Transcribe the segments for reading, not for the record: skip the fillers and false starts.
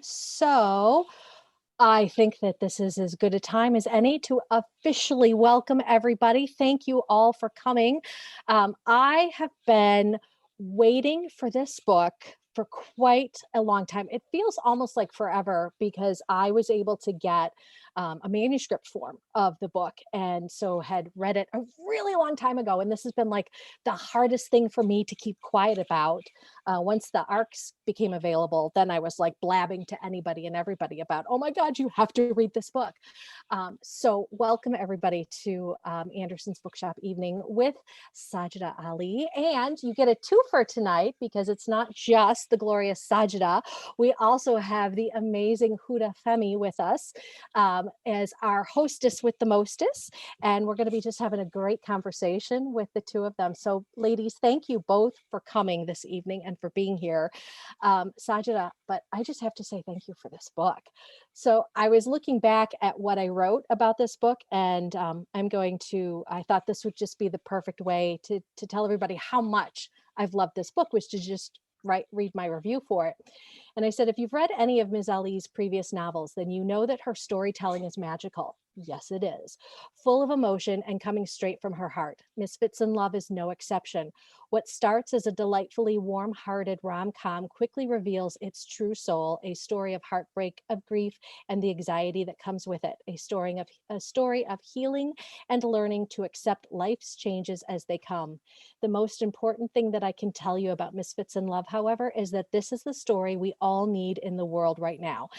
So I think that this is as good a time as any to officially welcome everybody. Thank you all for coming. I have been waiting for this book for quite a long time. It feels almost like forever because I was able to get a manuscript form of the book and so had read it a really long time ago. And this has been like the hardest thing for me to keep quiet about. Once the ARCs became available, then I was like blabbing to anybody and everybody about, oh my God, you have to read this book. So welcome everybody to Anderson's Bookshop Evening with Sajida Ali. And you get a twofer tonight because it's not just the glorious Sajida. We also have the amazing Huda Fahmy with us as our hostess with the mostess. And we're going to be just having a great conversation with the two of them. So ladies, thank you both for coming this evening and for being here. Sajida, but I just have to say thank you for this book. So I was looking back at what I wrote about this book, and I thought this would just be the perfect way to tell everybody how much I've loved this book, was to just read my review for it. And I said, if you've read any of Ms. Ali's previous novels, then you know that her storytelling is magical. Yes, it is. Full of emotion and coming straight from her heart. Misfits in Love is no exception. What starts as a delightfully warm-hearted rom-com quickly reveals its true soul, a story of heartbreak, of grief, and the anxiety that comes with it. A story of healing and learning to accept life's changes as they come. The most important thing that I can tell you about Misfits in Love, however, is that this is the story we all need in the world right now.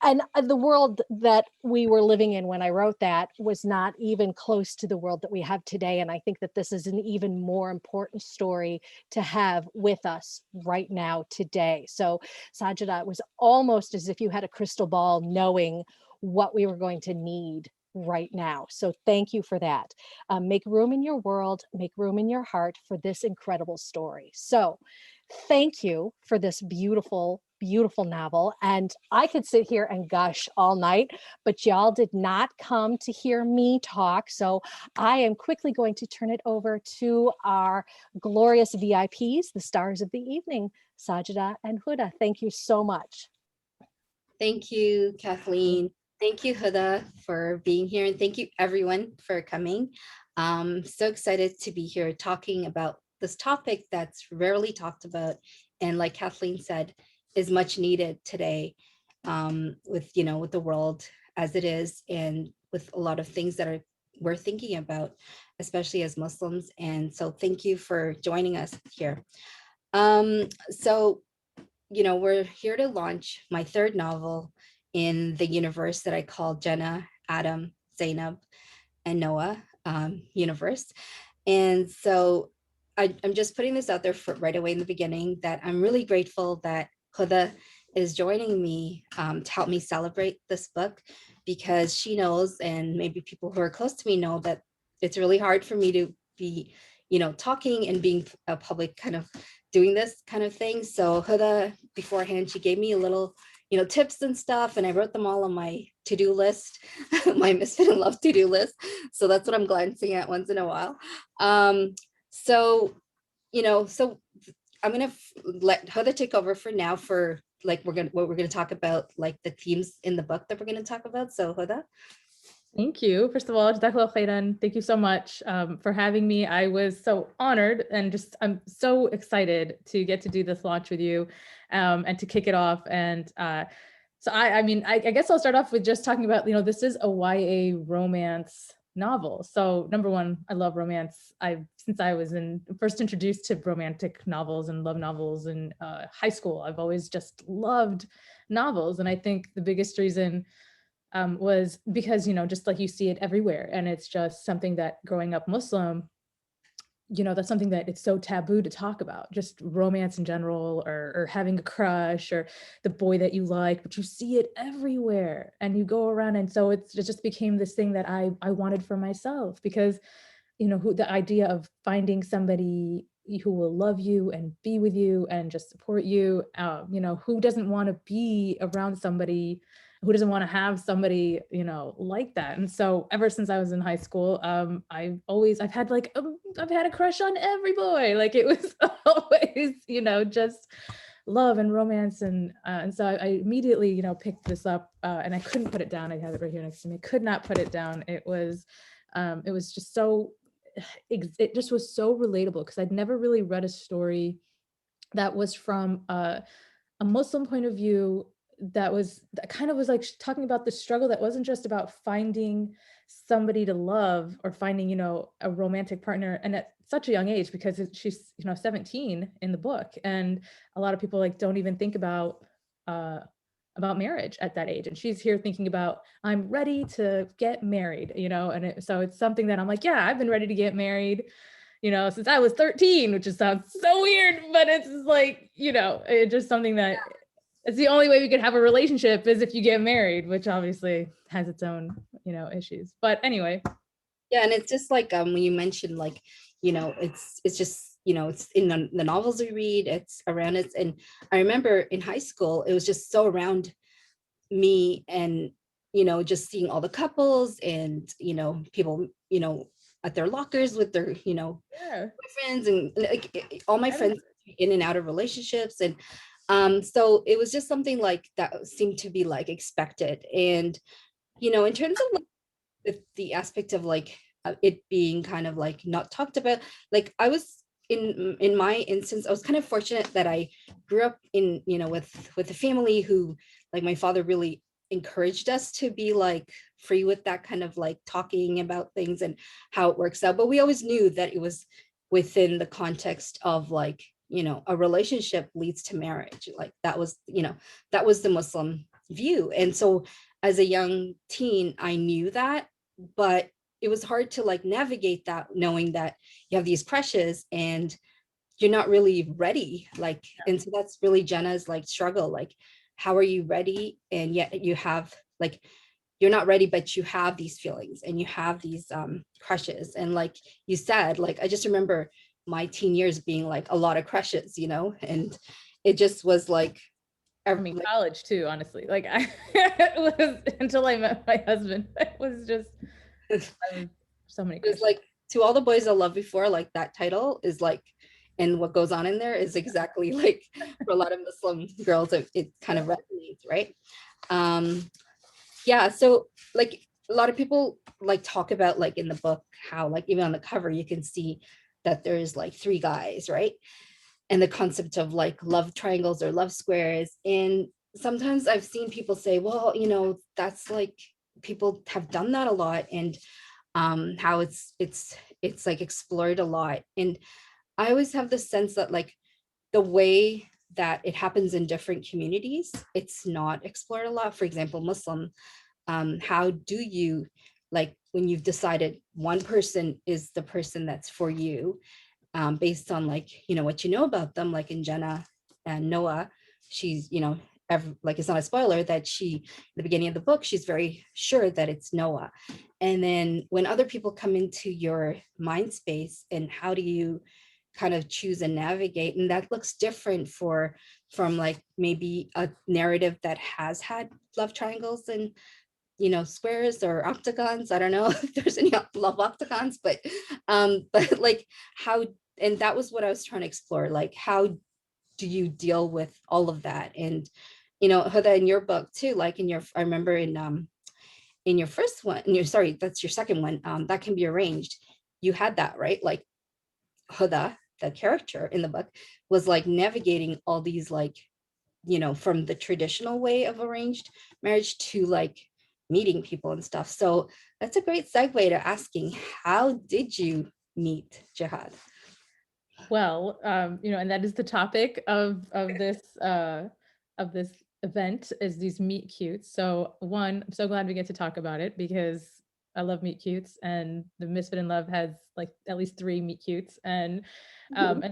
And the world that we were living in when I wrote that was not even close to the world that we have today. And I think that this is an even more important story to have with us right now today. So Sajida, it was almost as if you had a crystal ball knowing what we were going to need right now. So thank you for that. Make room in your world, make room in your heart for this incredible story. So thank you for this beautiful, beautiful novel. And I could sit here and gush all night, but y'all did not come to hear me talk. So I am quickly going to turn it over to our glorious VIPs, the stars of the evening, Sajida and Huda. Thank you so much. Thank you, Kathleen. Thank you, Huda, for being here. And thank you, everyone, for coming. So excited to be here talking about this topic that's rarely talked about. And like Kathleen said, is much needed today with the world as it is, and with a lot of things that we're thinking about, especially as Muslims. And so thank you for joining us here. So we're here to launch my third novel in the universe that I call Jenna, Adam, Zainab, and Noah universe. And so I'm just putting this out there for right away in the beginning that I'm really grateful that Huda is joining me to help me celebrate this book, because she knows, and maybe people who are close to me know, that it's really hard for me to be, talking and being a public kind of doing this kind of thing. So Huda, beforehand, she gave me a little, tips and stuff, and I wrote them all on my to-do list, my Misfit in Love to-do list. So that's what I'm glancing at once in a while. So I'm gonna let Huda take over for now for what we're gonna talk about, like the themes in the book that we're gonna talk about. So Huda. Thank you. First of all, Jazakallah khairan. Thank you so much for having me. I was so honored, and I'm so excited to get to do this launch with you and to kick it off. And so I guess I'll start off with just talking about, this is a YA romance novel. So number one, I love romance. Since I was first introduced to romantic novels and love novels in high school, I've always just loved novels. And I think the biggest reason was because, just like you see it everywhere. And it's just something that growing up Muslim, that's something that it's so taboo to talk about, just romance in general, or having a crush, or the boy that you like, but you see it everywhere and you go around. And so it just became this thing that I wanted for myself, because, the idea of finding somebody who will love you and be with you and just support you, who doesn't want to be around somebody, who doesn't want to have somebody, like that. And so ever since I was in high school, I've had I've had a crush on every boy. Like, it was always, just love and romance. And so I immediately, you know, picked this up and I couldn't put it down. I have it right here next to me. I could not put it down. It was just so, it just was so relatable because I'd never really read a story that was from a Muslim point of view, that kind of was like talking about the struggle that wasn't just about finding somebody to love or finding, you know, a romantic partner, and at such a young age, because she's, you know, 17 in the book, and a lot of people like don't even think uh about marriage at that age, and she's here thinking about, I'm ready to get married, you know. And so it's something that I'm like, yeah, I've been ready to get married, you know, since I was 13, which just sounds so weird, but it's like, you know, it's just something that it's the only way we could have a relationship is if you get married, which obviously has its own, you know, issues. But anyway. Yeah, and it's just like when you mentioned, like, you know, it's just, you know, it's in the novels we read, it's around it. And I remember in high school, it was just so around me, and, you know, just seeing all the couples and, you know, people, you know, at their lockers with their, you know, Yeah. boyfriends, and like all my friends in and out of relationships. And so it was just something like that seemed to be like expected. And, you know, in terms of like the aspect of like it being kind of like not talked about, like I was in my instance, I was kind of fortunate that I grew up in, you know, with a family who, like, my father really encouraged us to be like free with that kind of like talking about things and how it works out, but we always knew that it was within the context of, like, you know, a relationship leads to marriage. Like that was, you know, that was the Muslim view. And so as a young teen, I knew that, but it was hard to like navigate that, knowing that you have these crushes and you're not really ready. Like, and so that's really Jenna's like struggle. Like, how are you ready? And yet you have like, you're not ready, but you have these feelings and you have these crushes. And like you said, like, I just remember my teen years being like a lot of crushes, you know, and it just was like, I mean, college too, honestly. Like I it was until I met my husband. It was just I was so many it was questions. like, to all the boys I loved before, like that title is like, and what goes on in there is exactly like for a lot of Muslim girls, it kind of resonates, right? Um, yeah, so like a lot of people like talk about, like in the book, how like even on the cover you can see that there's like three guys, right? And the concept of like love triangles or love squares. And sometimes I've seen people say, well, you know, that's like, people have done that a lot, and how it's like explored a lot. And I always have the sense that like the way that it happens in different communities, it's not explored a lot. For example, Muslim, how do you, like, when you've decided one person is the person that's for you, based on like, you know, what you know about them, like in Jenna and Noah, she's, you know, like, it's not a spoiler that she, at the beginning of the book, she's very sure that it's Noah. And then when other people come into your mind space, and how do you kind of choose and navigate? And that looks different from like maybe a narrative that has had love triangles and, you know, squares or octagons. I don't know if there's any love octagons, but like how, and that was what I was trying to explore. Like, how do you deal with all of that? And, you know, Huda, in your book too, like in your, I remember in your first one, and you're sorry, that's your second one, that can be arranged. You had that, right? Like Huda, the character in the book, was like navigating all these, like, you know, from the traditional way of arranged marriage to like meeting people and stuff. So that's a great segue to asking, how did you meet Jihad? Well, you know, and that is the topic of this event, is these meet cutes. So one, I'm so glad we get to talk about it because I love meet cutes, and the Misfit in Love has like at least 3 meet cutes. And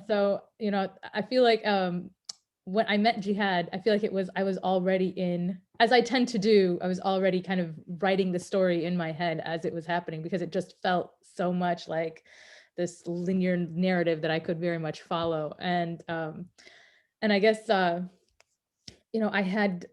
so, you know, I feel like when I met Jihad, I feel like I was already in, as I tend to do, I was already kind of writing the story in my head as it was happening, because it just felt so much like this linear narrative that I could very much follow. And I guess you know, I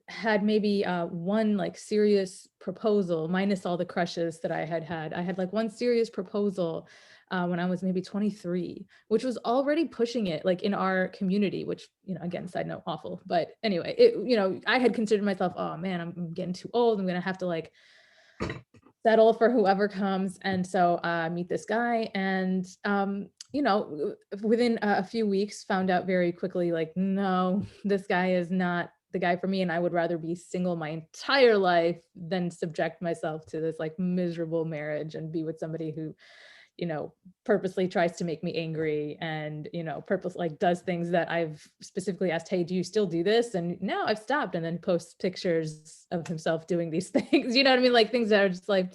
had maybe one like serious proposal, minus all the crushes that I had. I had like one serious proposal when I was maybe 23, which was already pushing it like in our community, which, again, side note, awful. But anyway, I had considered myself, oh man, I'm getting too old. I'm going to have to like settle for whoever comes. And so I meet this guy and, within a few weeks found out very quickly, like, no, this guy is not the guy for me. And I would rather be single my entire life than subject myself to this like miserable marriage and be with somebody who, purposely tries to make me angry and, purpose like does things that I've specifically asked, hey, do you still do this? And now I've stopped, and then posts pictures of himself doing these things, you know what I mean? Like things that are just like,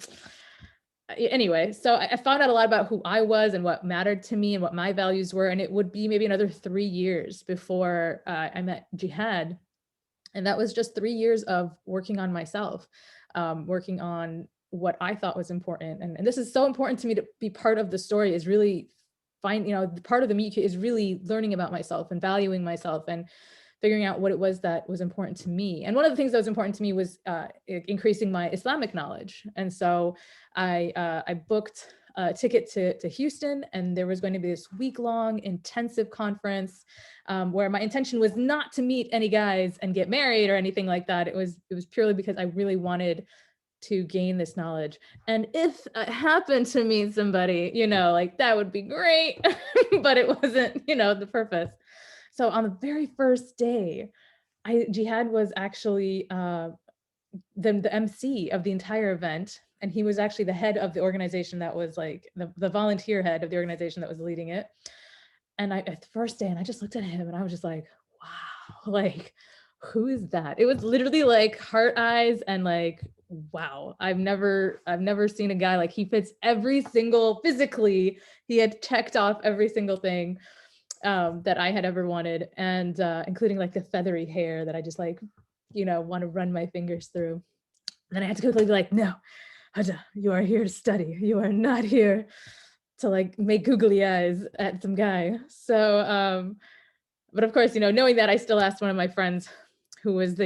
anyway, so I found out a lot about who I was and what mattered to me and what my values were. And it would be maybe another 3 years before I met Jihad. And that was just 3 years of working on myself, working on what I thought was important. And this is so important to me to be part of the story, is really part of the meet is really learning about myself and valuing myself and figuring out what it was that was important to me. And one of the things that was important to me was increasing my Islamic knowledge. And so I booked a ticket to Houston, and there was going to be this week-long intensive conference where my intention was not to meet any guys and get married or anything like that. It was purely because I really wanted to gain this knowledge. And if I happened to meet somebody, like that would be great, but it wasn't, the purpose. So on the very first day, Jihad was actually the MC of the entire event. And he was actually the head of the organization that was like the volunteer head of the organization that was leading it. And at the first day, and I just looked at him and I was just like, wow, like, who is that? It was literally like heart eyes and like, wow, I've never seen a guy like he fits every single, physically, he had checked off every single thing that I had ever wanted. And including like the feathery hair that I just like, want to run my fingers through. And then I had to quickly be like, no, Huda, you are here to study. You are not here to like make googly eyes at some guy. So, but of course, knowing that, I still asked one of my friends who was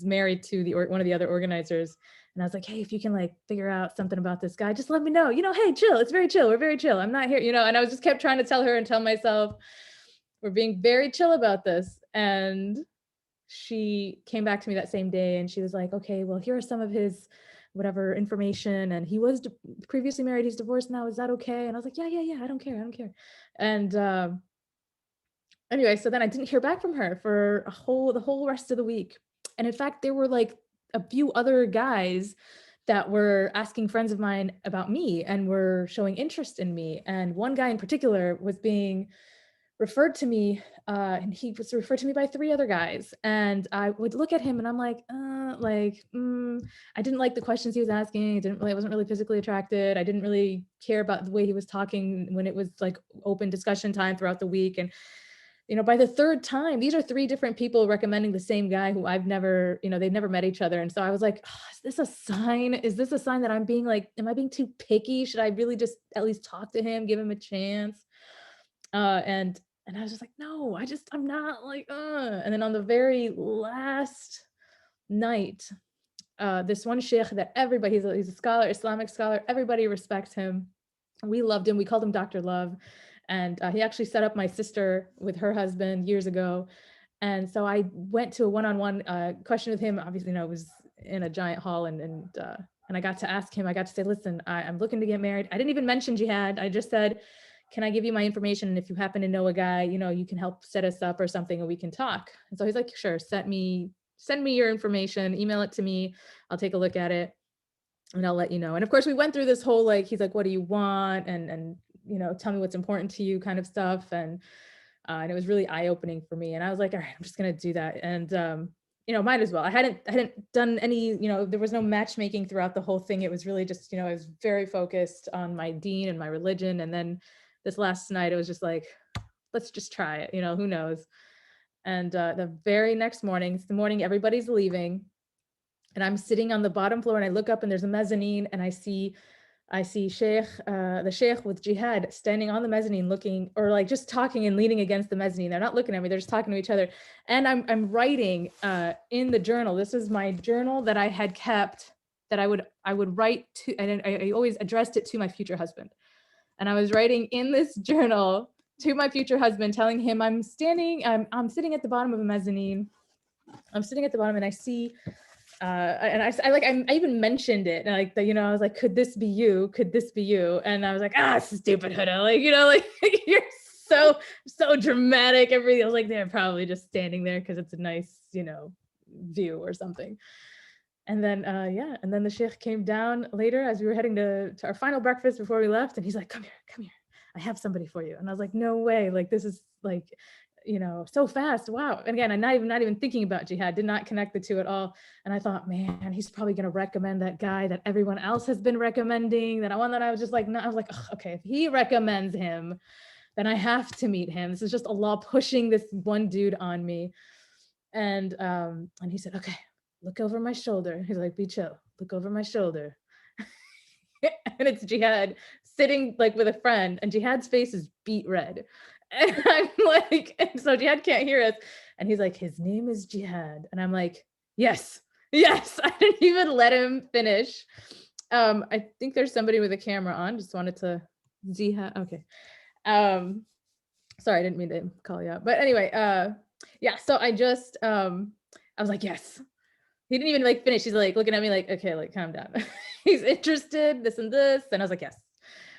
married to one of the other organizers. And I was like, hey, if you can like figure out something about this guy, just let me know, hey, chill. It's very chill. We're very chill. I'm not here, and I was just kept trying to tell her and tell myself, we're being very chill about this. And she came back to me that same day and she was like, okay, well, here are some of his whatever information. And he was previously married. He's divorced now. Is that okay? And I was like, yeah. I don't care. And anyway, so then I didn't hear back from her for the whole rest of the week. And in fact, there were like a few other guys that were asking friends of mine about me and were showing interest in me. And one guy in particular was being referred to me, and he was referred to me by 3 other guys. And I would look at him and I'm like, I didn't like the questions he was asking. I wasn't really physically attracted. I didn't really care about the way he was talking when it was like open discussion time throughout the week. And by the 3rd time, these are 3 different people recommending the same guy who I've never, they've never met each other. And so I was like, oh, is this a sign? Is this a sign that I'm being like, am I being too picky? Should I really just at least talk to him, give him a chance? And I was just like, no, I'm not like, And then on the very last night, this one sheikh that everybody, he's a scholar, Islamic scholar, everybody respects him. We loved him. We called him Dr. Love. And he actually set up my sister with her husband years ago. And so I went to a one-on-one question with him. Obviously, it was in a giant hall, and I got to ask him, I got to say, listen, I'm looking to get married. I didn't even mention jihad. I just said, can I give you my information? And if you happen to know a guy, you can help set us up or something and we can talk. And so he's like, sure, send me your information, email it to me. I'll take a look at it and I'll let you know. And of course we went through this whole, like, he's like, what do you want? And tell me what's important to you kind of stuff. And it was really eye-opening for me. And I was like, all right, I'm just going to do that. And, might as well. I hadn't done any, there was no matchmaking throughout the whole thing. It was really just, I was very focused on my deen and my religion. And then this last night, it was just like, let's just try it, who knows? And the very next morning, it's the morning everybody's leaving. And I'm sitting on the bottom floor and I look up and there's a mezzanine and I see the sheikh with jihad standing on the mezzanine looking, or like just talking and leaning against the mezzanine. They're not looking at me, they're just talking to each other. And I'm writing in the journal. This is my journal that I had kept that I would write to, and I always addressed it to my future husband. And I was writing in this journal to my future husband, telling him I'm sitting at the bottom of a mezzanine. I'm sitting at the bottom and I see, and I even mentioned it, and like, I was like, could this be you? Could this be you? And I was like, stupid Huda, like, like you're so dramatic. Everybody, I was like, they're probably just standing there because it's a nice, view or something. And then, and then the sheikh came down later as we were heading to our final breakfast before we left. And he's like, come here. I have somebody for you. And I was like, no way. Like, this is like, so fast. Wow. And again, I'm not even thinking about jihad, did not connect the two at all. And I thought, man, he's probably going to recommend that guy that everyone else has been recommending, that I was just like, no, I was like, okay, if he recommends him, then I have to meet him. This is just Allah pushing this one dude on me. And he said, okay, look over my shoulder. He's like, be chill, look over my shoulder. And it's Jihad sitting like with a friend, and Jihad's face is beet red. And I'm like, and so Jihad can't hear us. And he's like, his name is Jihad. And I'm like, yes. I didn't even let him finish. I think there's somebody with a camera on. Just wanted to Jihad. Okay. Sorry, I didn't mean to call you out. But anyway, so I just, I was like, yes. He didn't even like finish. He's like looking at me like, okay, like calm down. He's interested, this and this. And I was like, yes.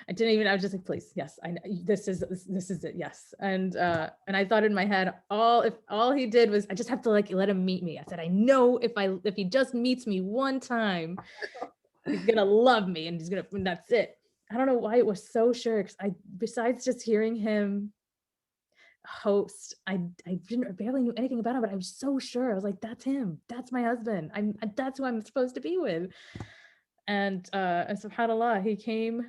I was just like, please, yes, I know this is it, yes. And I thought in my head, if all he did was, I just have to like let him meet me. I said, I know if he just meets me one time, he's gonna love me, and that's it. I don't know why it was so sure, because besides just hearing him host, I barely knew anything about him, but I was so sure. I was like, that's him, that's my husband, that's who I'm supposed to be with. And subhanallah, he came,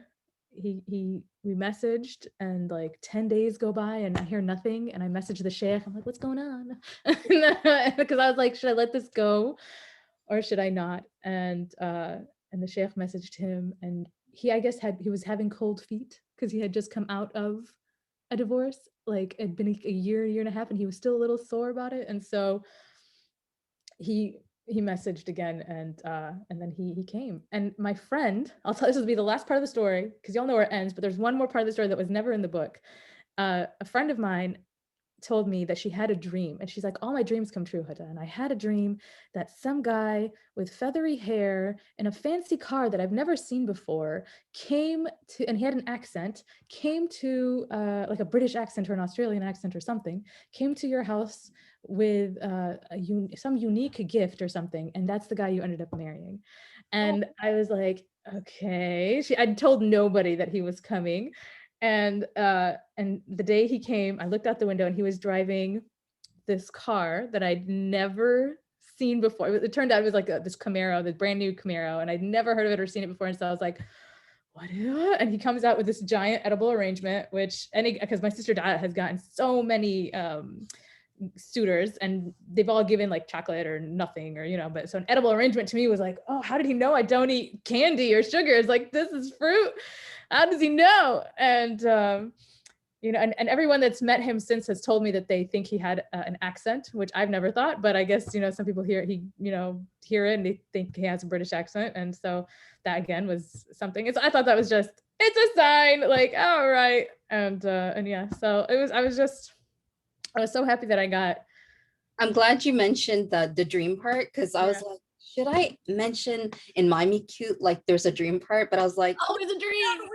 we messaged, and like 10 days go by and I hear nothing, and I message the sheikh. I'm like, what's going on? Because I was like, should I let this go or should I not? And the sheikh messaged him, and I guess he was having cold feet because he had just come out of a divorce. Like, it'd been a year and a half, and he was still a little sore about it. And so he messaged again, and then he came. And my friend, I'll tell, this will be the last part of the story because y'all know where it ends, but there's one more part of the story that was never in the book. A friend of mine told me that she had a dream, and she's like, all my dreams come true, Huda. And I had a dream that some guy with feathery hair in a fancy car that I've never seen before came to, and he had an accent, came to like a British accent or an Australian accent or something, came to your house with some unique gift or something, and that's the guy you ended up marrying. And I was like, okay. I'd told nobody that he was coming. And the day he came, I looked out the window, and he was driving this car that I'd never seen before. It turned out it was like this Camaro, this brand new Camaro, and I'd never heard of it or seen it before. And so I was like, what? And he comes out with this giant edible arrangement, because my sister Dada has gotten so many suitors, and they've all given like chocolate or nothing, or but so an edible arrangement to me was like, oh, how did he know I don't eat candy or sugar? It's like, this is fruit. How does he know? And and everyone that's met him since has told me that they think he had an accent, which I've never thought, but I guess some people hear it and they think he has a British accent. And so that again was something. I thought that was just, it's a sign, like, all right. And yeah, so I was so happy that I got. I'm glad you mentioned the dream part, because I was like, should I mention in My Meet Cute, like there's a dream part? But I was like, oh, it's a dream.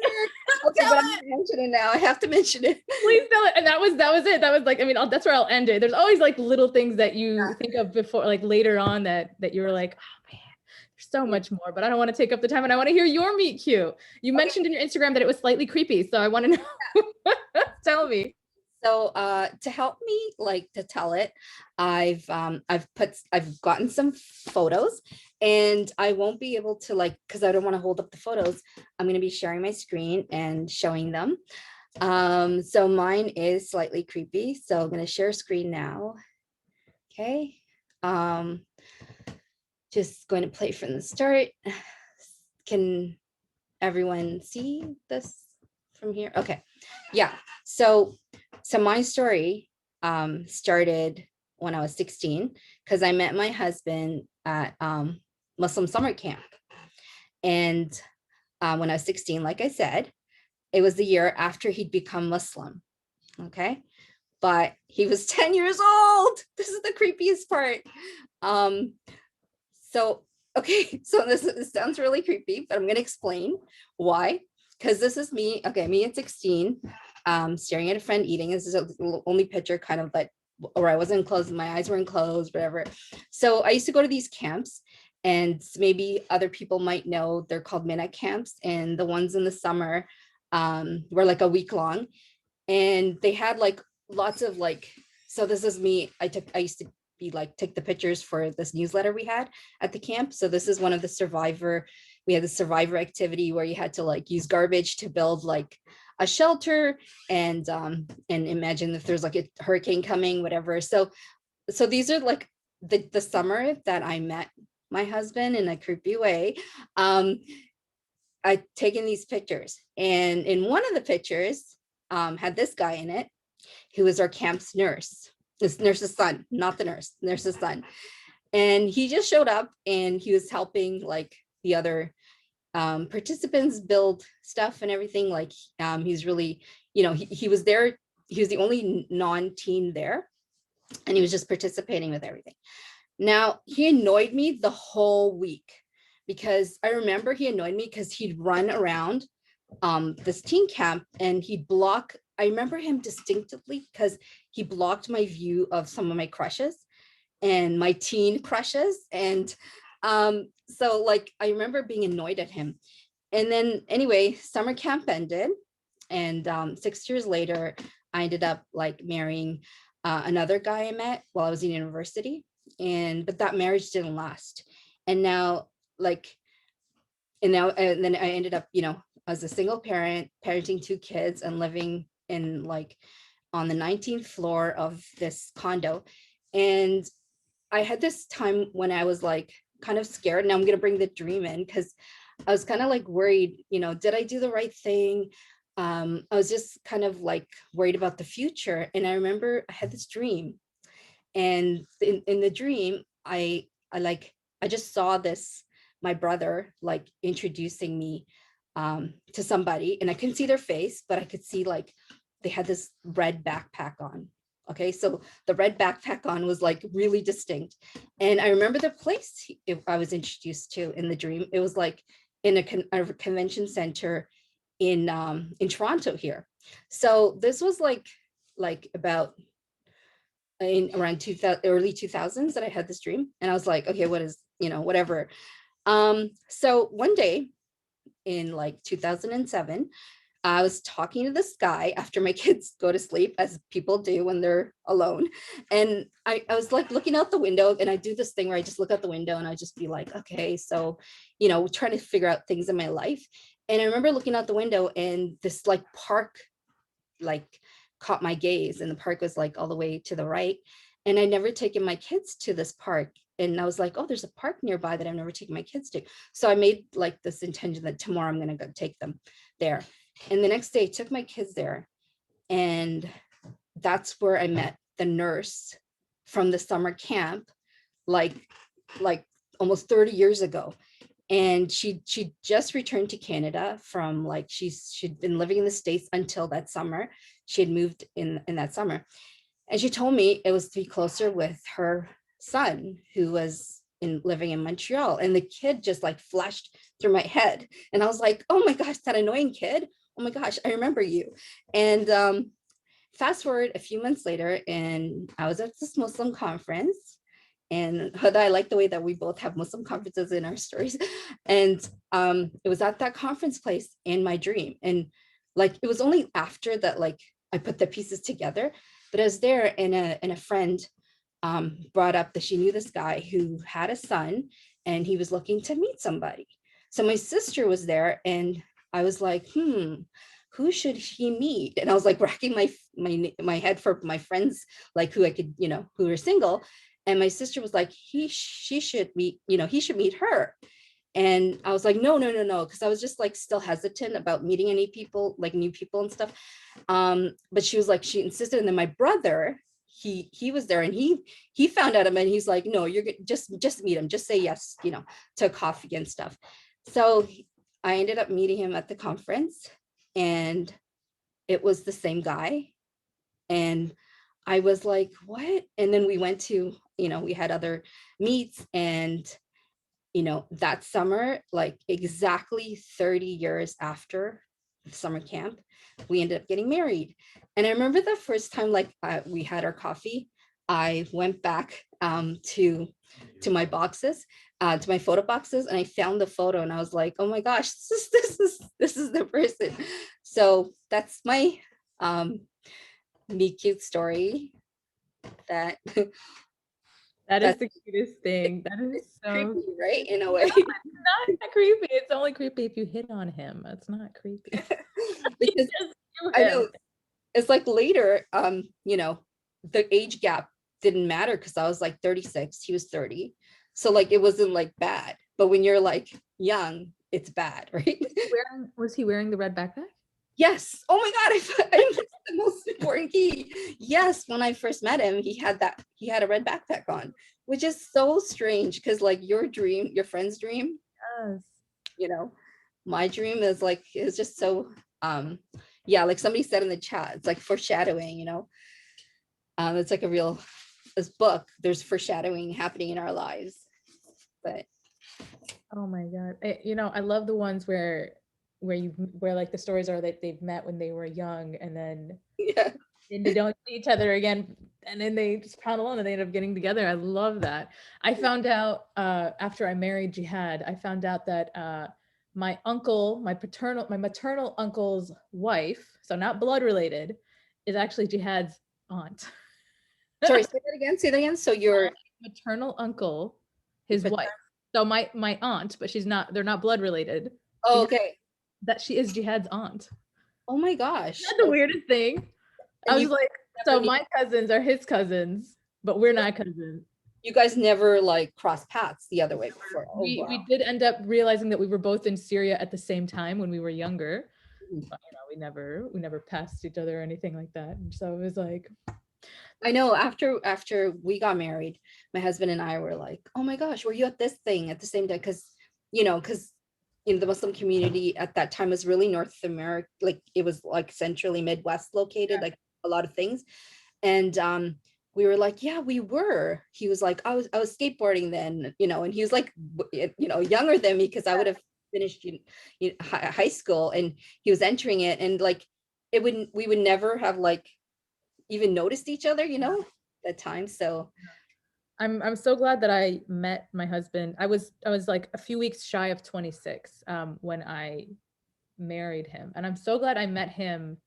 Okay, but I'm gonna mention it now. I have to mention it. Please tell it. And that was it. That was like, that's where I'll end it. There's always like little things that you think of before, like later on, that you were like, oh man, there's so much more, but I don't want to take up the time, and I want to hear your meet cute. You mentioned in your Instagram that it was slightly creepy, so I want to know. Tell me. So to help me like to tell it, I've gotten some photos, and I won't be able to, like, because I don't want to hold up the photos. I'm going to be sharing my screen and showing them. So mine is slightly creepy. So I'm going to share screen now. Okay. Just going to play from the start. Can everyone see this from here? Okay. Yeah. So my story started when I was 16, because I met my husband at Muslim summer camp. And when I was 16, like I said, it was the year after he'd become Muslim. Okay. But he was 10 years old. This is the creepiest part. So, okay, so this sounds really creepy, but I'm going to explain why. Because this is me, okay, me at 16, staring at a friend eating. This is the only picture kind of like where I wasn't closed, my eyes weren't closed, whatever. So I used to go to these camps, and maybe other people might know they're called minute camps. And the ones in the summer were like a week long. And they had like lots of like, so this is me. I used to be like, take the pictures for this newsletter we had at the camp. So this is one of the survivor, we had the survivor activity where you had to like use garbage to build like a shelter, and imagine if there's like a hurricane coming, whatever. So these are like the summer that I met my husband in a creepy way. I'd taken these pictures, and in one of the pictures had this guy in it who was our camp's nurse, this nurse's son, not the nurse's son. And he just showed up, and he was helping like the other participants build stuff and everything. Like he's really, he was there. He was the only non-teen there, and he was just participating with everything. Now, he annoyed me the whole week, because I remember he annoyed me because he'd run around this teen camp, and he'd block. I remember him distinctively because he blocked my view of some of my crushes and my teen crushes. And so like, I remember being annoyed at him. And then anyway, summer camp ended, and 6 years later, I ended up like marrying another guy I met while I was in university. But that marriage didn't last. And now like, and then I ended up, as a single parent, parenting 2 kids and living in like on the 19th floor of this condo. And I had this time when I was like kind of scared. Now I'm going to bring the dream in, because I was kind of like worried, did I do the right thing? I was just kind of like worried about the future. And I remember I had this dream, and in the dream, I just saw this, my brother like introducing me to somebody, and I couldn't see their face, but I could see like they had this red backpack on. Okay, so the red backpack on was like really distinct. And I remember the place I was introduced to in the dream. It was like in a convention center in Toronto here. So this was like about in around 2000, early 2000s, that I had this dream. And I was like, okay, what is, whatever. So one day in like 2007, I was talking to this guy after my kids go to sleep, as people do when they're alone. And I was like looking out the window, and I do this thing where I just look out the window and I just be like, okay, so, trying to figure out things in my life. And I remember looking out the window, and this like park, like caught my gaze, and the park was like all the way to the right. And I'd never taken my kids to this park. And I was like, oh, there's a park nearby that I've never taken my kids to. So I made like this intention that tomorrow I'm going to go take them there. And the next day I took my kids there, and that's where I met the nurse from the summer camp, like almost 30 years ago. And she just returned to Canada from like, she'd been living in the States until that summer. She had moved in that summer. And she told me it was to be closer with her son, who was living in Montreal. And the kid just like flashed through my head. And I was like, oh my gosh, that annoying kid. Oh my gosh, I remember you. And fast forward a few months later, and I was at this Muslim conference. And Huda, I like the way that we both have Muslim conferences in our stories. And it was at that conference place in my dream. And like, it was only after that, like I put the pieces together, but I was there, and a friend brought up that she knew this guy who had a son, and he was looking to meet somebody. So my sister was there, and I was like, who should he meet? And I was like racking my head for my friends, like who I could, who were single. And my sister was like, he should meet her. And I was like, no, because I was just like still hesitant about meeting any people, like new people and stuff. But she was like, she insisted. And then my brother, he was there, and he found out him, and he's like, no, you're just meet him, just say yes, to coffee and stuff. So I ended up meeting him at the conference, and it was the same guy. And I was like, what? And then we went to, we had other meets, and that summer, like exactly 30 years after the summer camp, we ended up getting married. And I remember the first time, like we had our coffee, I went back to my boxes, to my photo boxes, and I found the photo, and I was like, oh my gosh, this is the person. So that's my meet cute story. That That is that's the cutest thing. That is so creepy, right? In a way. not creepy. It's only creepy if you hit on him. It's not creepy. Because You I him. know it's like later, the age gap didn't matter because I was like 36, he was 30. So like it wasn't like bad. But when you're like young, it's bad, right? Was he wearing the red backpack? Yes. Oh my God, I missed the most important key. Yes, when I first met him, he had a red backpack on, which is so strange because like your friend's dream, Yes. my dream is just so yeah, like somebody said in the chat, it's like foreshadowing. It's like this book, there's foreshadowing happening in our lives. But Oh my God. I love the ones where like the stories are that they've met when they were young, and then yeah, and they don't see each other again, and then they just pound along and they end up getting together. I love that. I found out after I married Jihad, I found out that my maternal uncle's wife, so not blood related, is actually Jihad's aunt. sorry, say that again. So your maternal uncle, his wife. So my aunt, but they're not blood related. oh, okay. That she is Jihad's aunt. Oh my gosh. That's the weirdest thing. I was like, so my cousins are his cousins, but we're not cousins. You guys never like crossed paths the other way before. Oh, wow. We did end up realizing that we were both in Syria at the same time when we were younger. But, we never passed each other or anything like that. And so it was like, I know after we got married, my husband and I were like, oh my gosh, were you at this thing at the same time? Because the Muslim community at that time was really North America, like it was like centrally Midwest located, like a lot of things. And we were like, yeah, we were. He was like, I was skateboarding then, and he was like, younger than me because I would have finished high school, and he was entering it, and like we would never have like even noticed each other, that time. So I'm so glad that I met my husband. I was like a few weeks shy of 26 when I married him, and I'm so glad I met him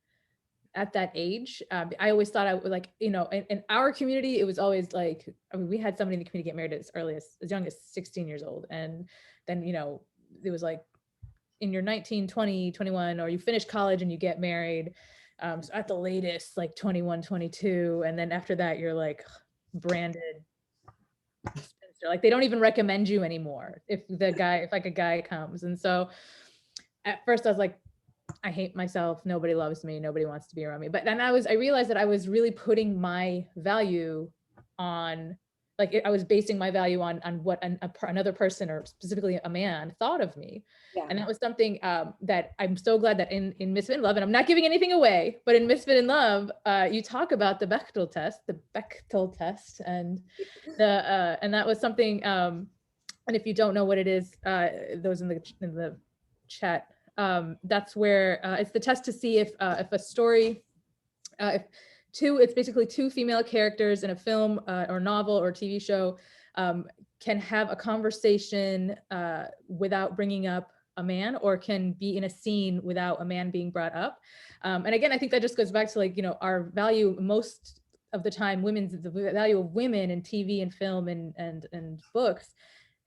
at that age. I always thought I would like, in our community, it was always like, we had somebody in the community get married as young as 16 years old. And then, it was like in your 19, 20, 21, or you finish college and you get married. So at the latest, like 21, 22. And then after that, you're like branded spinster. Like they don't even recommend you anymore if like a guy comes. And so at first I was like, I hate myself. Nobody loves me. Nobody wants to be around me. But then I realized that I was really putting my value on, like I was basing my value on what another person, or specifically a man, thought of me. Yeah. And that was something that I'm so glad that in Misfit in Love, and I'm not giving anything away, but in Misfit in Love, you talk about the Bechtel test, and and that was something. And if you don't know what it is, those in the chat. That's where it's the test to see if a story, it's basically two female characters in a film or novel or TV show can have a conversation without bringing up a man, or can be in a scene without a man being brought up. And again, I think that just goes back to like, our value most of the time, the value of women in TV and film and books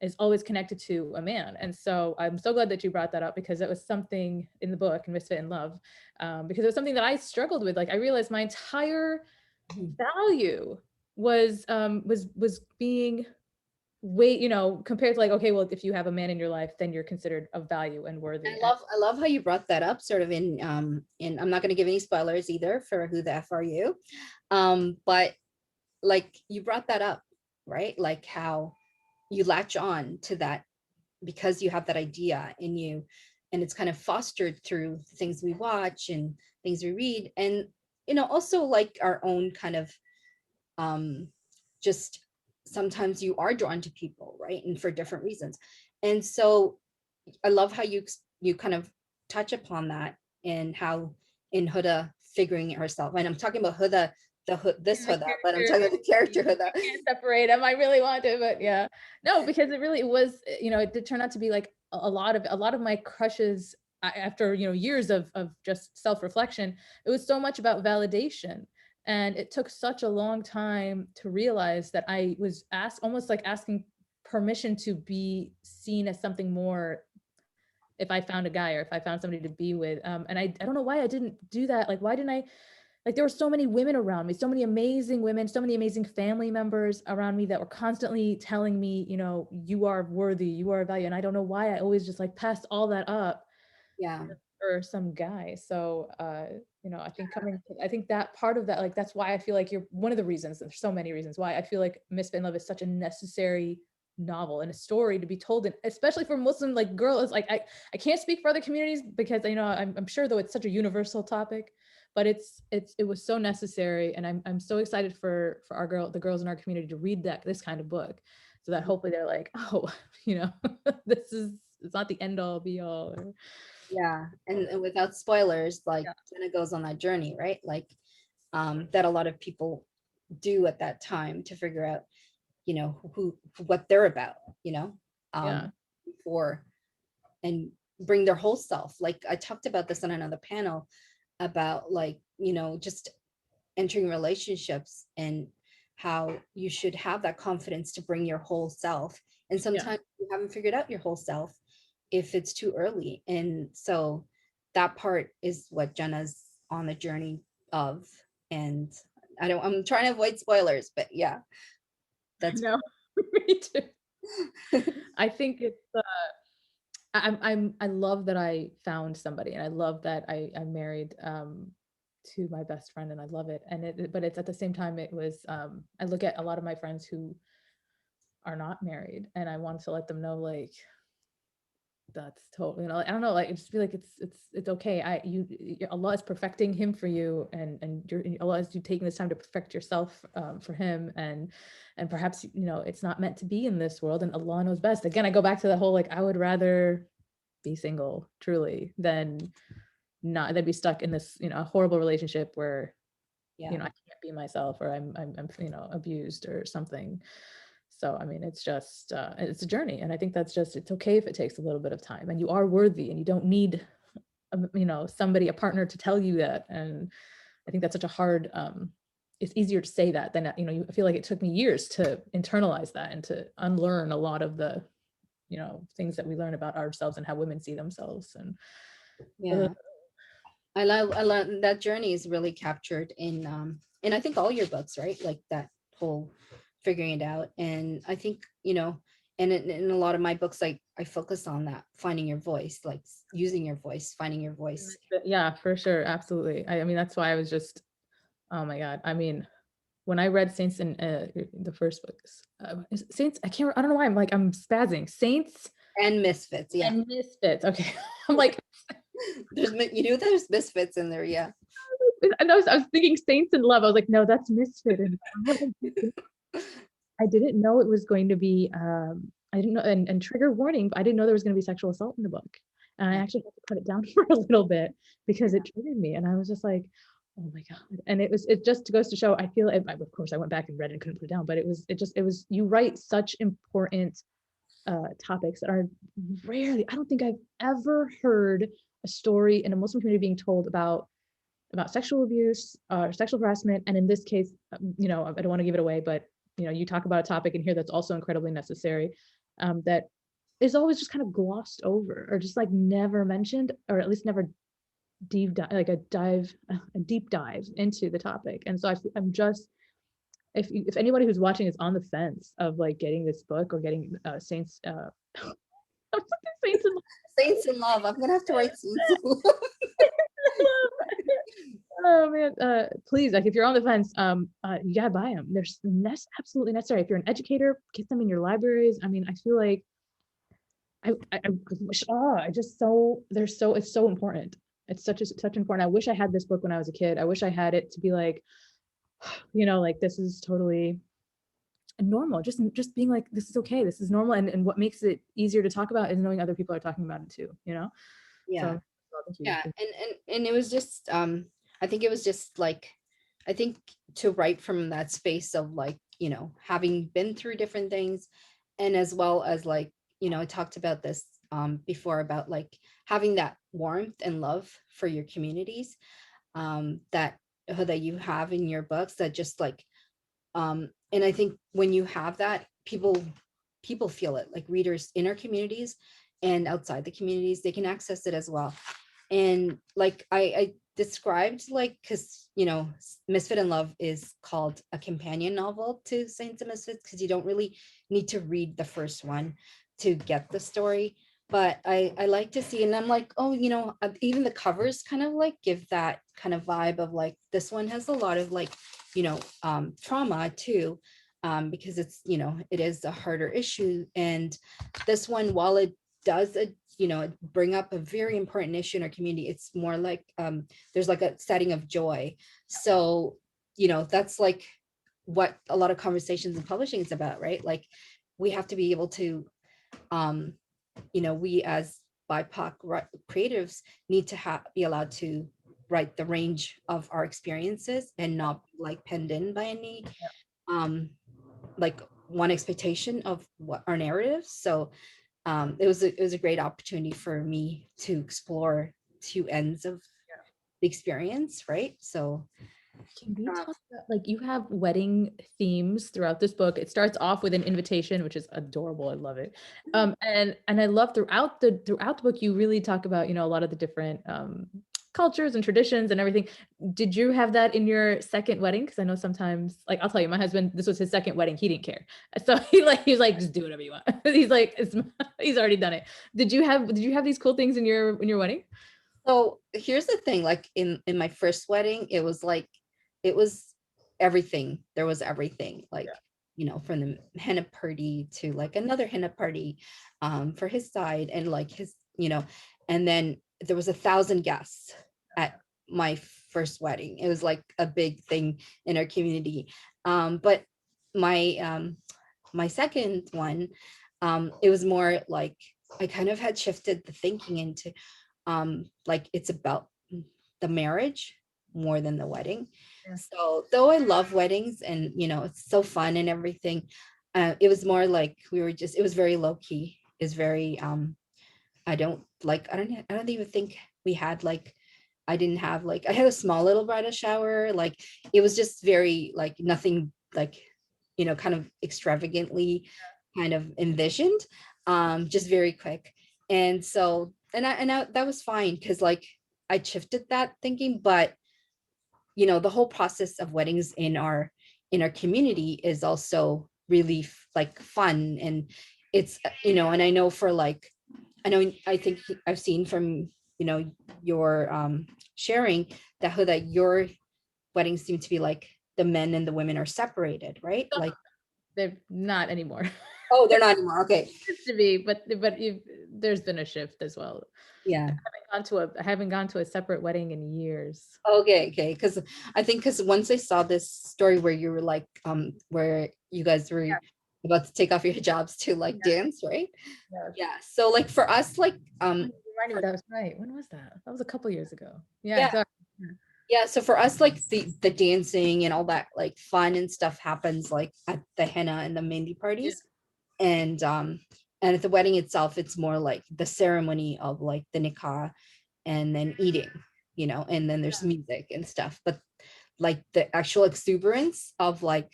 is always connected to a man. And so I'm so glad that you brought that up, because it was something in the book, Misfit in Love, because it was something that I struggled with. Like I realized my entire value was being compared to like, okay, well, if you have a man in your life, then you're considered of value and worthy. I love how you brought that up, sort of in I'm not going to give any spoilers either for Who the F Are You, but like you brought that up, right? Like how you latch on to that because you have that idea in you, and it's kind of fostered through things we watch and things we read, and also like our own kind of just sometimes you are drawn to people, right, and for different reasons. And so I love how you kind of touch upon that, and how in Huda figuring it herself, and I'm talking about Huda, this Huda, but I'm talking about the character Huda. I can't separate them. I really want to, but yeah, no, because it really was, it did turn out to be like a lot of my crushes after, years of just self-reflection. It was so much about validation. And it took such a long time to realize that I was almost like asking permission to be seen as something more if I found a guy, or if I found somebody to be with. And I don't know why I didn't do that. Like, why didn't I, like, there were so many women around me, so many amazing women, so many amazing family members around me that were constantly telling me, you are worthy, you are valued. And I don't know why I always just like passed all that up Yeah. for some guy. So, I think that part of that, like, that's why I feel like you're one of the reasons, there's so many reasons why I feel like Misfit in Love is such a necessary novel and a story to be told, and especially for Muslim like girls. Like, I can't speak for other communities because I'm sure though it's such a universal topic, but it was so necessary, and I'm so excited for the girls in our community to read this kind of book, so that hopefully they're like, oh, it's not the end all be all. Yeah, and without spoilers, like, Yeah. Jenna goes on that journey, right? Like, that a lot of people do at that time to figure out, what they're about, Yeah. before, and bring their whole self. Like, I talked about this on another panel about, like, just entering relationships, and how you should have that confidence to bring your whole self. And sometimes you haven't figured out your whole self if it's too early. And so that part is what Jenna's on the journey of. And I'm trying to avoid spoilers, but yeah, that's No, me too. I think it's I love that I found somebody, and I love that I'm married to my best friend, and I love it. And but it's at the same time, it was I look at a lot of my friends who are not married, and I want to let them know, like, that's totally, I don't know, like, just feel like it's okay. Allah is perfecting him for you, and Allah is you taking this time to perfect yourself for him, and perhaps it's not meant to be in this world, and Allah knows best. Again, I go back to the whole, like, I would rather be single truly than be stuck in this horrible relationship where yeah. I can't be myself, or I'm abused or something. So, I mean, it's just, it's a journey. And I think it's okay if it takes a little bit of time, and you are worthy, and you don't need, somebody, a partner, to tell you that. And I think that's such a hard, it's easier to say that than, I feel like it took me years to internalize that and to unlearn a lot of the, things that we learn about ourselves and how women see themselves. And Yeah. I love that journey is really captured in I think all your books, right? Like that whole figuring it out. And I think, and in a lot of my books, like, I focus on that, finding your voice, like using your voice, finding your voice. yeah, for sure. Absolutely. I mean, that's why I was just, oh my God. I mean, when I read Saints in the first books, Saints, I don't know why I'm spazzing. Saints And Misfits, yeah. and Misfits. Okay. I'm like, there's Misfits in there, yeah. I was thinking Saints in Love. I was like, no, that's Misfit. And I didn't know it was going to be, I didn't know, and trigger warning, I didn't know there was going to be sexual assault in the book. And I actually had to put it down for a little bit because it triggered me. And I was just like, oh my God. And it just goes to show, I feel, of course I went back and read it and couldn't put it down, but it was, you write such important topics that are rarely, I don't think I've ever heard a story in a Muslim community being told about sexual abuse or sexual harassment. And in this case, I don't want to give it away, but you talk about a topic in here that's also incredibly necessary, that is always just kind of glossed over, or just like never mentioned, or at least never a deep dive into the topic. And so I'm just, if anybody who's watching is on the fence of like getting this book or getting Saints Saints in Love. Saints in Love. I'm gonna have to write Saints in Love. Oh man, please, like, if you're on the fence, you gotta buy them. They're absolutely necessary. If you're an educator, get them in your libraries. I mean, I feel like I wish, it's so important. It's such important. I wish I had this book when I was a kid. I wish I had it to be like, like this is totally normal. Just being like, this is okay. This is normal. And what makes it easier to talk about is knowing other people are talking about it too, Yeah. So thank you. Yeah. And it was just, I think it was just like, I think to write from that space of like, having been through different things, and as well as like, I talked about this before about like having that warmth and love for your communities, that you have in your books, that just like, and I think when you have that, people feel it, like readers in our communities and outside the communities, they can access it as well. And like I described, like, because Misfit in Love is called a companion novel to Saints and Misfits, because you don't really need to read the first one to get the story. But I like to see, and I'm like, oh, even the covers kind of like give that kind of vibe of like, this one has a lot of like, trauma too, because it's, it is a harder issue. And this one, while it does bring up a very important issue in our community, it's more like, there's like a setting of joy. So that's like what a lot of conversations in publishing is about, right? Like, we have to be able to, we as BIPOC creatives need to be allowed to write the range of our experiences and not be like penned in by any like one expectation of what our narratives. So it was a great opportunity for me to explore two ends of the experience, right? So can we talk about, like, you have wedding themes throughout this book? It starts off with an invitation, which is adorable. I love it. And I love throughout the book, you really talk about, a lot of the different cultures and traditions and everything. Did you have that in your second wedding? Because I know sometimes, like, I'll tell you, my husband, this was his second wedding. He didn't care. So he's like, just do whatever you want. He's like, he's already done it. Did you have these cool things in your wedding? so here's the thing, like in my first wedding, it was like, it was everything. There was everything, like, from the henna party to like another henna party for his side, and like his, and then there was 1,000 guests at my first wedding. It was like a big thing in our community. But my second one, it was more like, I kind of had shifted the thinking into like, it's about the marriage more than the wedding. Yeah. So though I love weddings and it's so fun and everything, it was more like it was very low key. It's very I don't even think we had like, I didn't have like, I had a small little bridal shower. Like, it was just very like nothing like, kind of extravagantly kind of envisioned, just very quick. And so, and I that was fine, because like I shifted that thinking. But the whole process of weddings in our community is also really like fun. And it's and I know for like, I think I've seen from your sharing that your weddings seem to be like the men and the women are separated, right? Like, They're not anymore. oh, they're not anymore. Okay. Used to be, but there's been a shift as well. Yeah. I haven't gone to a separate wedding in years. Okay. Because I think, because once I saw this story where you were like, where you guys were about to take off your hijabs to like dance, right? Yeah. So like for us, like Remind me, that was right. When was that? That was a couple years ago. Yeah. Sorry. Yeah, so for us, like the dancing and all that like fun and stuff happens like at the henna and the mehndi parties. And at the wedding itself, it's more like the ceremony of like the nikah, and then eating, and then there's music and stuff. But like the actual exuberance of like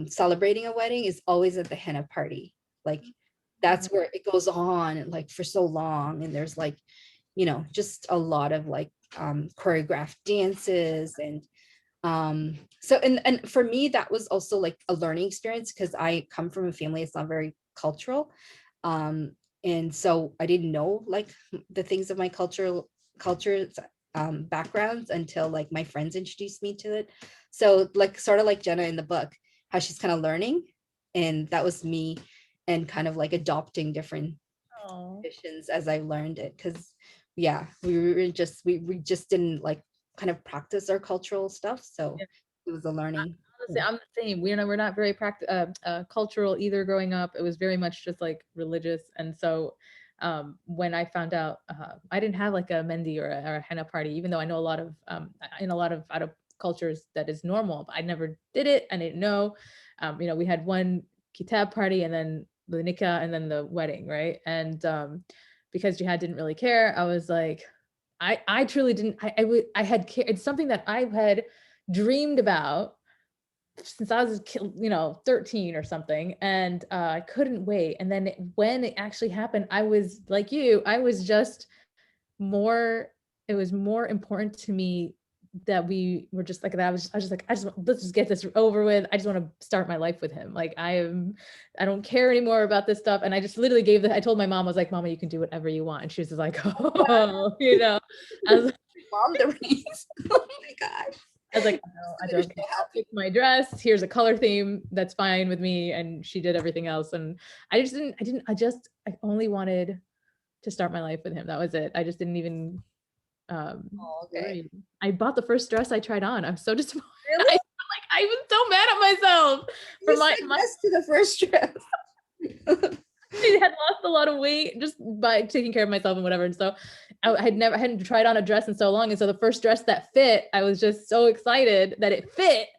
celebrating a wedding is always at the henna party. Like, that's where it goes on like for so long, and there's like just a lot of like choreographed dances. And so and for me, that was also like a learning experience, because I come from a family that's not very cultural, and so I didn't know like the things of my cultures backgrounds until like my friends introduced me to it. So like, sort of like Jenna in the book, how she's kind of learning, and that was me, and kind of like adopting different traditions as I learned it, because yeah, we just didn't like kind of practice our cultural stuff, so Yeah. it was a learning. Honestly, I'm the same. We're not very cultural either growing up. It was very much just like religious. And so when I found out, I didn't have like a mendi or a henna party, even though I know a lot of in a lot of Arab cultures that is normal, but I never did it. I didn't know. We had one kitab party and then the nikah and then the wedding, right? And because jihad didn't really care, I was like, I truly didn't. I had it's something that I had dreamed about since I was 13 or something, and I couldn't wait. And then when it actually happened, I was like you, I was just more, it was more important to me that we were just like that. I was just like, let's just get this over with. I just want to start my life with him. Like I don't care anymore about this stuff. And I just literally I told my mom, I was like, Mama, you can do whatever you want. And she was just like, oh, I was Mom, the race. Oh my gosh. I was like, no, I don't care. I'll pick my dress. Here's a color theme. That's fine with me. And she did everything else. And I only wanted to start my life with him. That was it. I just didn't even, Okay. I bought the first dress I tried on. I'm so disappointed. Really? I was so mad at myself for You said yes to the first dress. I had lost a lot of weight just by taking care of myself and whatever. And so I hadn't tried on a dress in so long. And so the first dress that fit, I was just so excited that it fit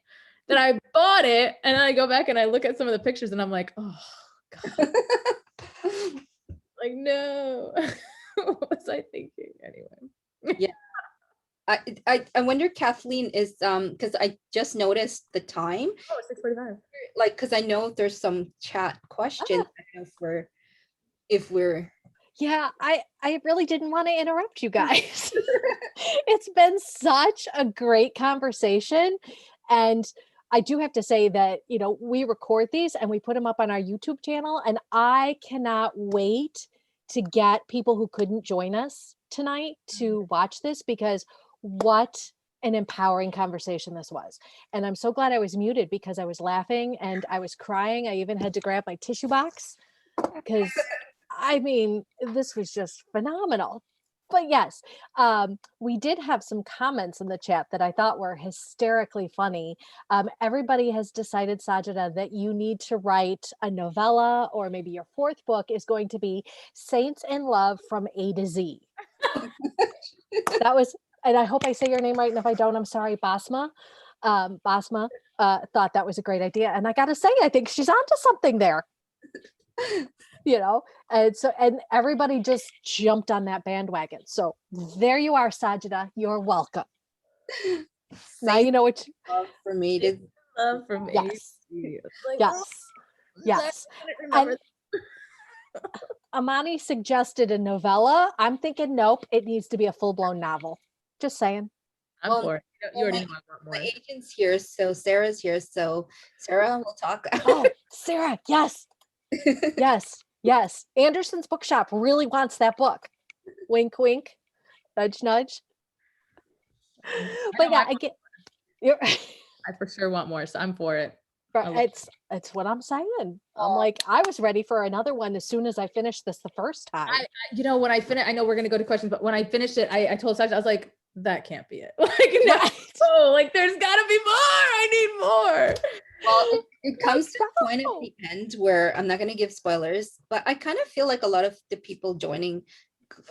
that I bought it. And then I go back and I look at some of the pictures and I'm like, oh God. Like, no. What was I thinking anyway? Yeah. I wonder, Kathleen, is because I just noticed the time. Oh, it's 6:45. Like, because I know there's some chat questions. I don't know if we're Yeah, I really didn't want to interrupt you guys. It's been such a great conversation. And I do have to say that, we record these and we put them up on our YouTube channel, and I cannot wait to get people who couldn't join us tonight to watch this, because what an empowering conversation this was. And I'm so glad I was muted, because I was laughing and I was crying. I even had to grab my tissue box because this was just phenomenal. But yes, we did have some comments in the chat that I thought were hysterically funny. Everybody has decided, Sajida, that you need to write a novella, or maybe your fourth book is going to be Saints in Love from A to Z. That was, and I hope I say your name right, and if I don't, I'm sorry, Basma. Basma thought that was a great idea. And I got to say, I think she's onto something there. And everybody just jumped on that bandwagon. So there you are, Sajida. You're welcome. Now you know what love for me to Love from yes. Like, Yes. And Amani suggested a novella. I'm thinking, nope, it needs to be a full-blown novel. Just saying. I'm for it. You already know I want my more. agent's here, so Sarah's here. So Sarah, we'll talk. Oh, Sarah, yes. Yes. Anderson's Bookshop really wants that book. Wink, wink. Nudge, nudge. But yeah, I for sure want more, so I'm for it. It's what I'm saying. I'm like, I was ready for another one as soon as I finished this the first time. When I finish, I know we're gonna go to questions, but when I finished it, I told Sasha, I was like, that can't be it. Like, no, like there's gotta be more. I need more. Well, it comes to the point at the end where I'm not going to give spoilers, but I kind of feel like a lot of the people joining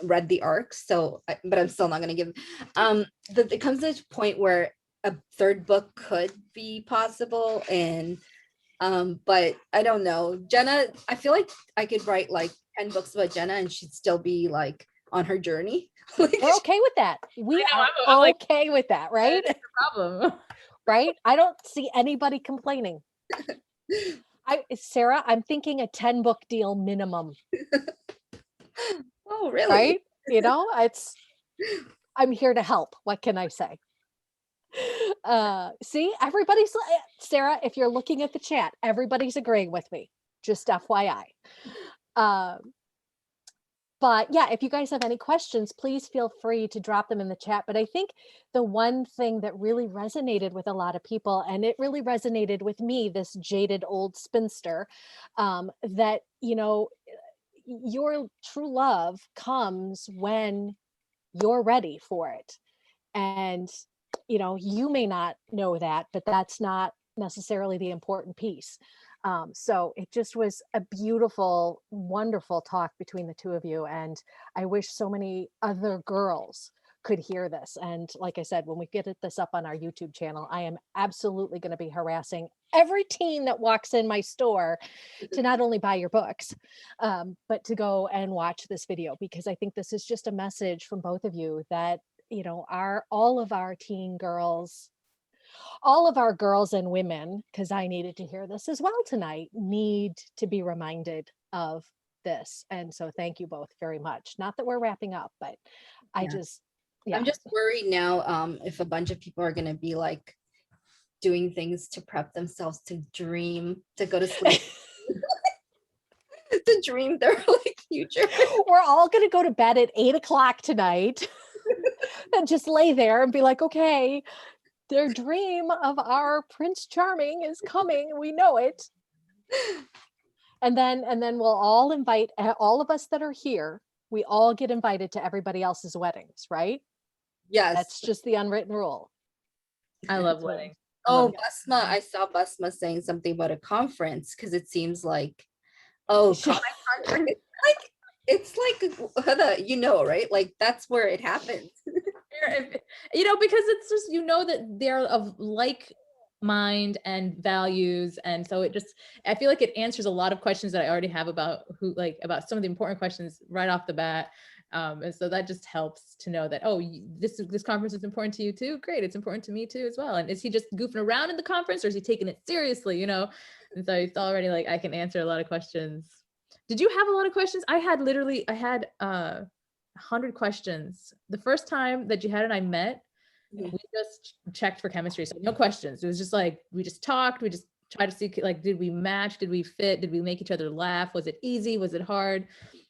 read the arc. But I'm still not going to give. It comes to a point where a third book could be possible, and but I don't know. Jenna, I feel like I could write like 10 books about Jenna, and she'd still be like on her journey. We're okay with that. We are okay with that, right? That's the problem. Right? I don't see anybody complaining. Sarah, I'm thinking a 10-book deal minimum. Oh, really? Right? I'm here to help. What can I say? See, everybody's, Sarah, if you're looking at the chat, everybody's agreeing with me. Just FYI. But yeah, if you guys have any questions, please feel free to drop them in the chat. But I think the one thing that really resonated with a lot of people, and it really resonated with me, this jaded old spinster, that, your true love comes when you're ready for it. And, you may not know that, but that's not necessarily the important piece. So it just was a beautiful, wonderful talk between the two of you. And I wish so many other girls could hear this. And like I said, when we get this up on our YouTube channel, I am absolutely going to be harassing every teen that walks in my store to not only buy your books, but to go and watch this video, because I think this is just a message from both of you that, all of our teen girls, all of our girls and women, because I needed to hear this as well tonight, need to be reminded of this. And so thank you both very much. Not that we're wrapping up, but I Yeah. just, I'm just worried now if a bunch of people are going to be like doing things to prep themselves to dream, to go to sleep, to dream their like future. We're all going to go to bed at 8 o'clock tonight and just lay there and be like, okay, their dream of our Prince Charming is coming. We know it. And then we'll all invite all of us that are here. We all get invited to everybody else's weddings, right? Yes. That's just the unwritten rule. I love weddings. Oh, Basma, I saw Basma saying something about a conference, because it seems like, oh, comic conference. Like, it's like, Huda, right? Like, that's where it happens. Because it's just, that they're of like mind and values, and so I feel like it answers a lot of questions that I already have about about some of the important questions right off the bat. And so that just helps to know that, oh, this conference is important to you too. Great, it's important to me too as well. And is he just goofing around in the conference, or is he taking it seriously? And so it's already like I can answer a lot of questions. Did you have a lot of questions? I had 100 questions. The first time that Jihad and I met, we just checked for chemistry, so no questions. It was just like we just talked. We just tried to see, like, did we match? Did we fit? Did we make each other laugh? Was it easy? Was it hard?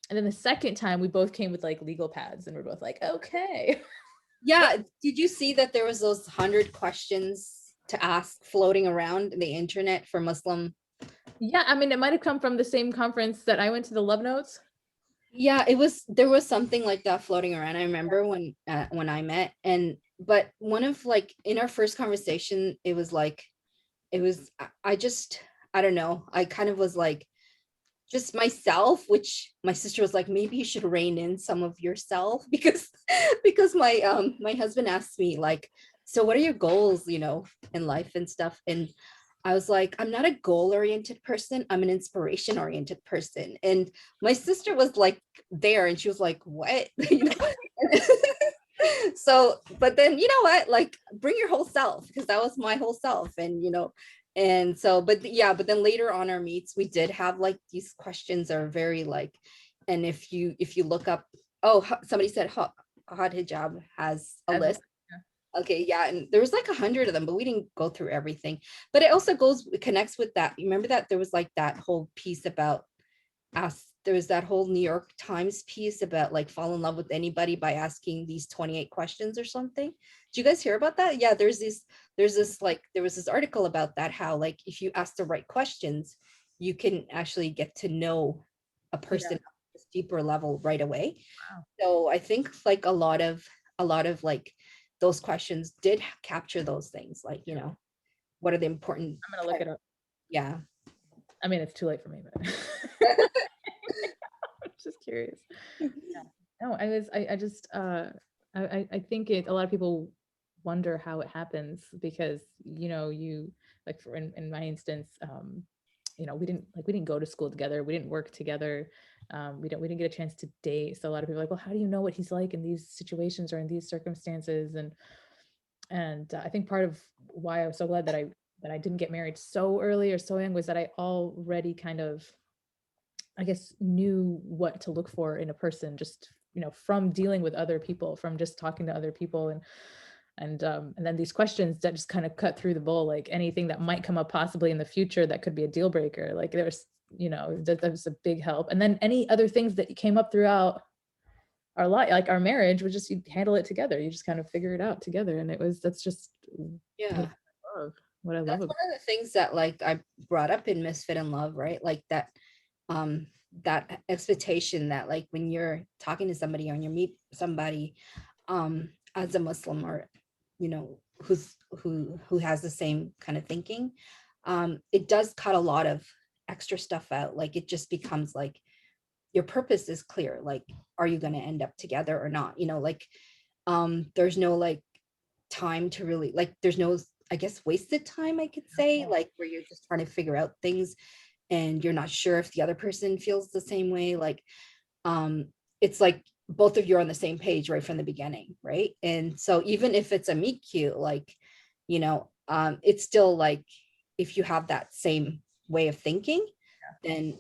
And then the second time, we both came with like legal pads, and we're both like, okay. Yeah. Did you see that there was those 100 questions to ask floating around the internet for Muslim? Yeah, I mean, it might have come from the same conference that I went to, the Love Notes. Yeah, there was something like that floating around. I remember when I met, but one of like in our first conversation, it was I don't know. I kind of was like just myself, which my sister was like, maybe you should rein in some of yourself, because my husband asked me like, so what are your goals, in life and stuff. And I was like, I'm not a goal-oriented person. I'm an inspiration-oriented person. And my sister was like there, and she was like, what? So, but then, you know what? Like, bring your whole self, because that was my whole self. And so, but then later on our meets, we did have like these questions are very like, and if you look up, somebody said Hot Hijab has a list. Okay, yeah, and there was like 100 of them, but we didn't go through everything. But it also connects with that. You remember that there was like that whole piece about there was that whole New York Times piece about like fall in love with anybody by asking these 28 questions or something. Did you guys hear about that? Yeah, there was this article about that, how like if you ask the right questions, you can actually get to know a person at a deeper level right away. Wow. So I think like a lot of like those questions did capture those things, like, what are the important. I'm gonna look it up. Yeah, I mean, it's too late for me, but I'm just curious. Yeah. No, I think a lot of people wonder how it happens, because you like, in my instance, we didn't go to school together, we didn't work together, we didn't get a chance to date. So a lot of people are like, well, how do you know what he's like in these situations or in these circumstances? And I think part of why I was so glad that I didn't get married so early or so young was that I already kind of, I guess, knew what to look for in a person, just from dealing with other people, from just talking to other people, and then these questions that just kind of cut through the bull, like anything that might come up possibly in the future that could be a deal breaker. Like there's, that was a big help. And then any other things that came up throughout our life, like our marriage, was just, you handle it together. You just kind of figure it out together. And that's just what I love. That's one of the things that like I brought up in Misfit in Love, right? Like that that expectation that like when you're talking to somebody or you meet somebody as a Muslim, or you know, who has the same kind of thinking, it does cut a lot of extra stuff out. Like it just becomes like your purpose is clear. Like, are you going to end up together or not? You know, like there's no like time to really like, there's no, I guess, wasted time, I could say, like where you're just trying to figure out things and you're not sure if the other person feels the same way. Like it's like both of you are on the same page right from the beginning, right? And so even if it's a meet cute, like, you know, it's still like if you have that same way of thinking, then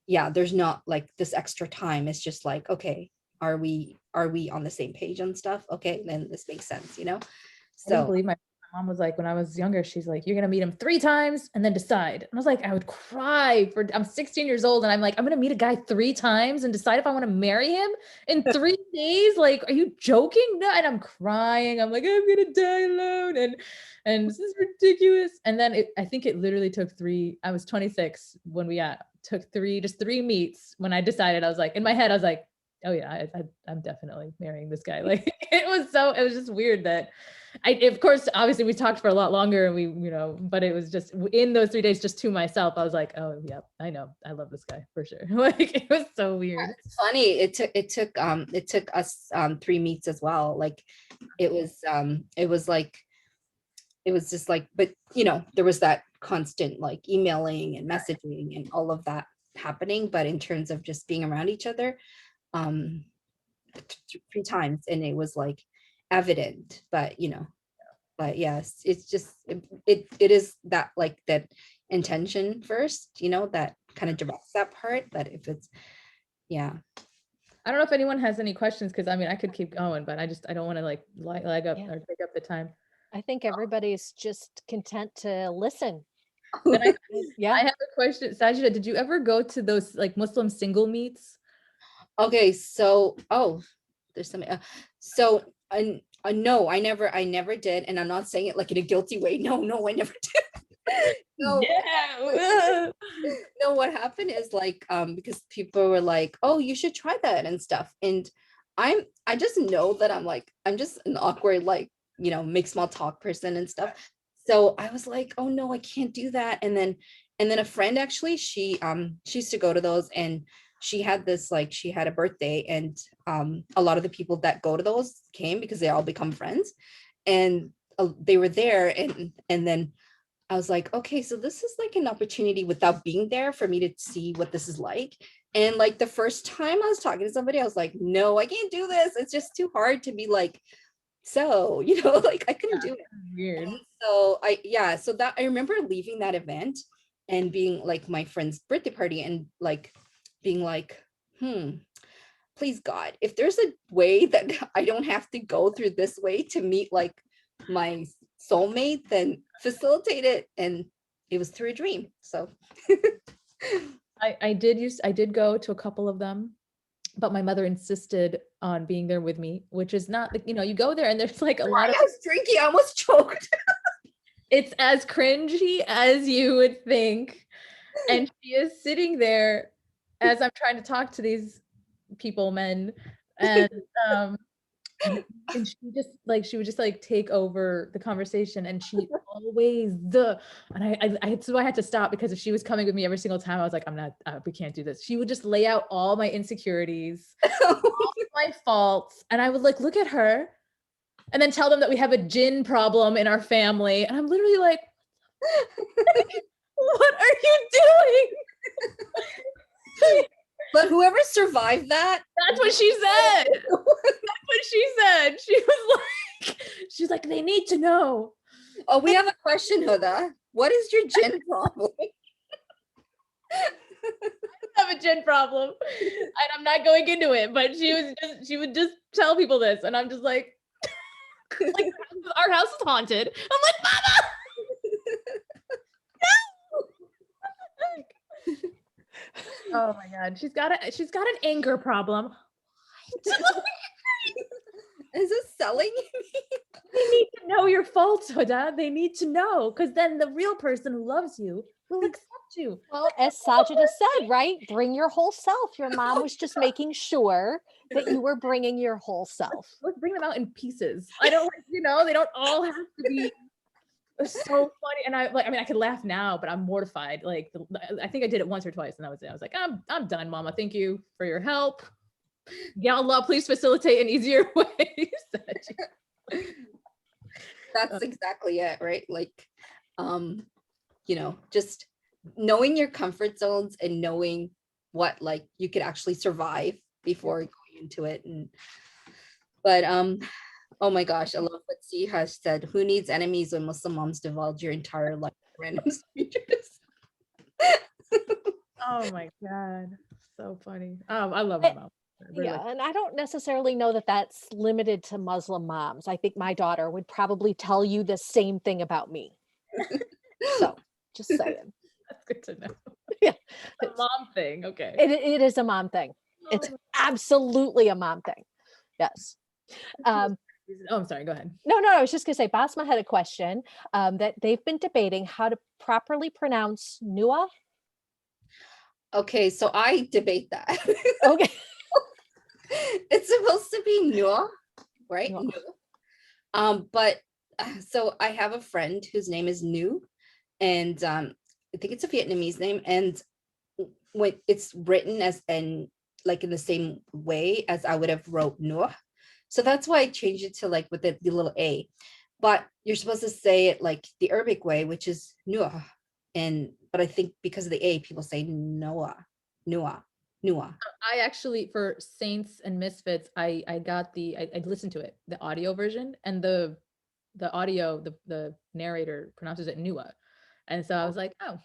yeah, there's not like this extra time. It's just like, okay, are we on the same page on stuff? Okay, then this makes sense, you know? I didn't So believe my mom was like, when I was younger, she's like, you're going to meet him 3 times and then decide. And I was like, I would cry I'm 16 years old. And I'm like, I'm going to meet a guy 3 times and decide if I want to marry him in 3 days. Like, are you joking? No. And I'm crying. I'm like, I'm going to die alone. And this is ridiculous. And then I think it literally took 3, I was 26 when we took 3 meets. When I decided, I was like, in my head, I was like, oh yeah, I'm definitely marrying this guy. Like it was just weird that of course, obviously we talked for a lot longer and we, you know, but it was just in those 3 days, just to myself, I was like, oh yeah, I know. I love this guy for sure. Like it was so weird. it's funny. It took us 3 meets as well. Like it was like, it was just like, but you know, there was that constant like emailing and messaging and all of that happening. But in terms of just being around each other, um 3 times, and it was like evident. But you know, but yes, it's just it is that like that intention first, you know, that kind of directs that part. But if it's, yeah. I don't know if anyone has any questions, because I mean I could keep going, but I don't want to like lag up or take up the time. I think everybody's just content to listen. Then I Yeah. have a question. Sajida, did you ever go to those like Muslim single meets? Okay, so there's something. So no, I never did, and I'm not saying it like in a guilty way. No, I never did. No, Yeah. no. What happened is like because people were like, oh, you should try that and stuff, and I just know that I'm just an awkward, like, you know, make small talk person and stuff. So I was like, oh no, I can't do that. And then a friend, actually, she used to go to those, and she had this, like, she had a birthday, and a lot of the people that go to those came because they all become friends, and they were there, and then I was like, okay, so this is like an opportunity without being there for me to see what this is like. And like the first time I was talking to somebody, I was like, no, I can't do this. It's just too hard to be like, so, you know, like I couldn't do it. Weird. And so so that I remember leaving that event and being like my friend's birthday party and like being like, please God, if there's a way that I don't have to go through this way to meet like my soulmate, then facilitate it. And it was through a dream. So I did go to a couple of them, but my mother insisted on being there with me, which is not, you know, you go there and there's like a lot of, I was drinking, I almost choked. it's as cringy as you would think. And she is sitting there as I'm trying to talk to these men, and and she would just like take over the conversation, and she always and I so I had to stop, because if she was coming with me every single time, I was like, I'm not, we can't do this. She would just lay out all my insecurities, all my faults, and I would like look at her and then tell them that we have a jinn problem in our family, and I'm literally like, what are you doing? But whoever survived that, That's what she said. That's what she said. She's like, they need to know. oh, we have a question, Huda. What is your gin problem? I have a gin problem, and I'm not going into it, but she would just tell people this, and I'm just like our house is haunted. I'm like, Mama. Oh my God, she's got an anger problem. Is it selling? They need to know your faults, Huda. They need to know, because then the real person who loves you We'll accept you. Well, as Sajida said, right? Bring your whole self. Your mom was just making sure that you were bringing your whole self. Let's bring them out in pieces. I don't like, they don't all have to be so funny. And I mean, I could laugh now, but I'm mortified. Like, I think I did it once or twice, and that was it. I was like, I'm done, Mama. Thank you for your help. Ya Allah, please facilitate an easier way. That's exactly it, right? Like, just knowing your comfort zones and knowing what like you could actually survive before going into it. But oh my gosh, I love what C has said. Who needs enemies when Muslim moms divulge your entire life to random strangers? Oh my God, so funny. I love my mom. Really. Yeah, and I don't necessarily know that that's limited to Muslim moms. I think my daughter would probably tell you the same thing about me. So, just saying. That's good to know. Yeah, a mom thing. Okay, it is a mom thing. It's absolutely a mom thing. Yes. Oh, I'm sorry. Go ahead. No, I was just gonna say, Basma had a question that they've been debating how to properly pronounce Nua. Okay, so I debate that. Okay. It's supposed to be Nua, right? Nua. But so I have a friend whose name is Nu, and I think it's a Vietnamese name, and when it's written as like in the same way as I would have wrote Nua. So that's why I changed it to like with the little A. But you're supposed to say it like the Arabic way, which is Nua. But I think because of the A, people say Noah, Nua. I actually, for Saints and Misfits, I listened to it, the audio version, and the audio, the narrator pronounces it Nua. And so I was like, oh,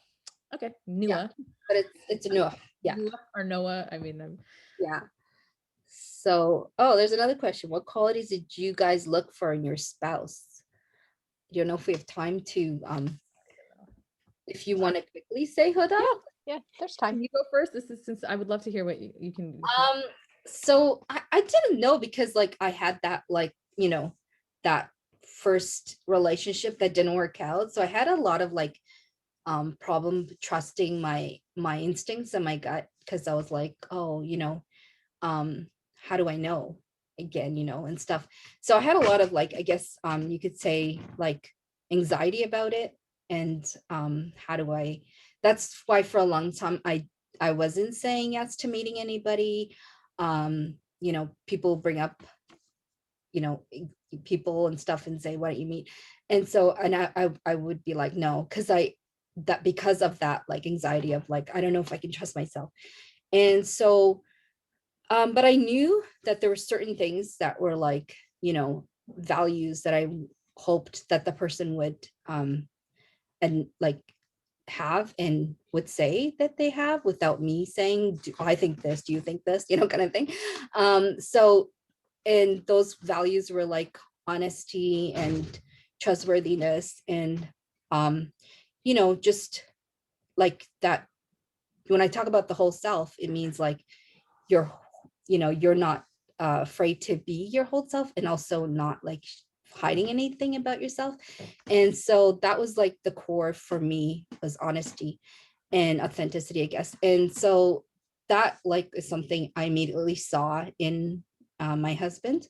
okay, Nua. Yeah, but it's Nua. Yeah. Nua or Noah. I mean, yeah. So, there's another question. What qualities did you guys look for in your spouse? You don't know if we have time to, if you want to quickly say, Huda? Yeah, there's time. Can you go first? This is, since I would love to hear what you can. So I didn't know, because like I had that, like, that first relationship that didn't work out. So I had a lot of like problem trusting my instincts and my gut, because I was like, how do I know again, and stuff. So I had a lot of like, I guess you could say like anxiety about it. And that's why for a long time I wasn't saying yes to meeting anybody. People bring up, people and stuff and say, why don't you meet? And so, and I would be like, no, because of that, like anxiety of like, I don't know if I can trust myself. And so, but I knew that there were certain things that were like, values that I hoped that the person would, and like have and would say that they have without me saying, I think this, do you think this, kind of thing. So, and those values were like honesty and trustworthiness, and just like that. When I talk about the whole self, it means like you're not afraid to be your whole self, and also not like hiding anything about yourself. And so that was like the core for me, was honesty and authenticity, I guess. And so that like is something I immediately saw in my husband.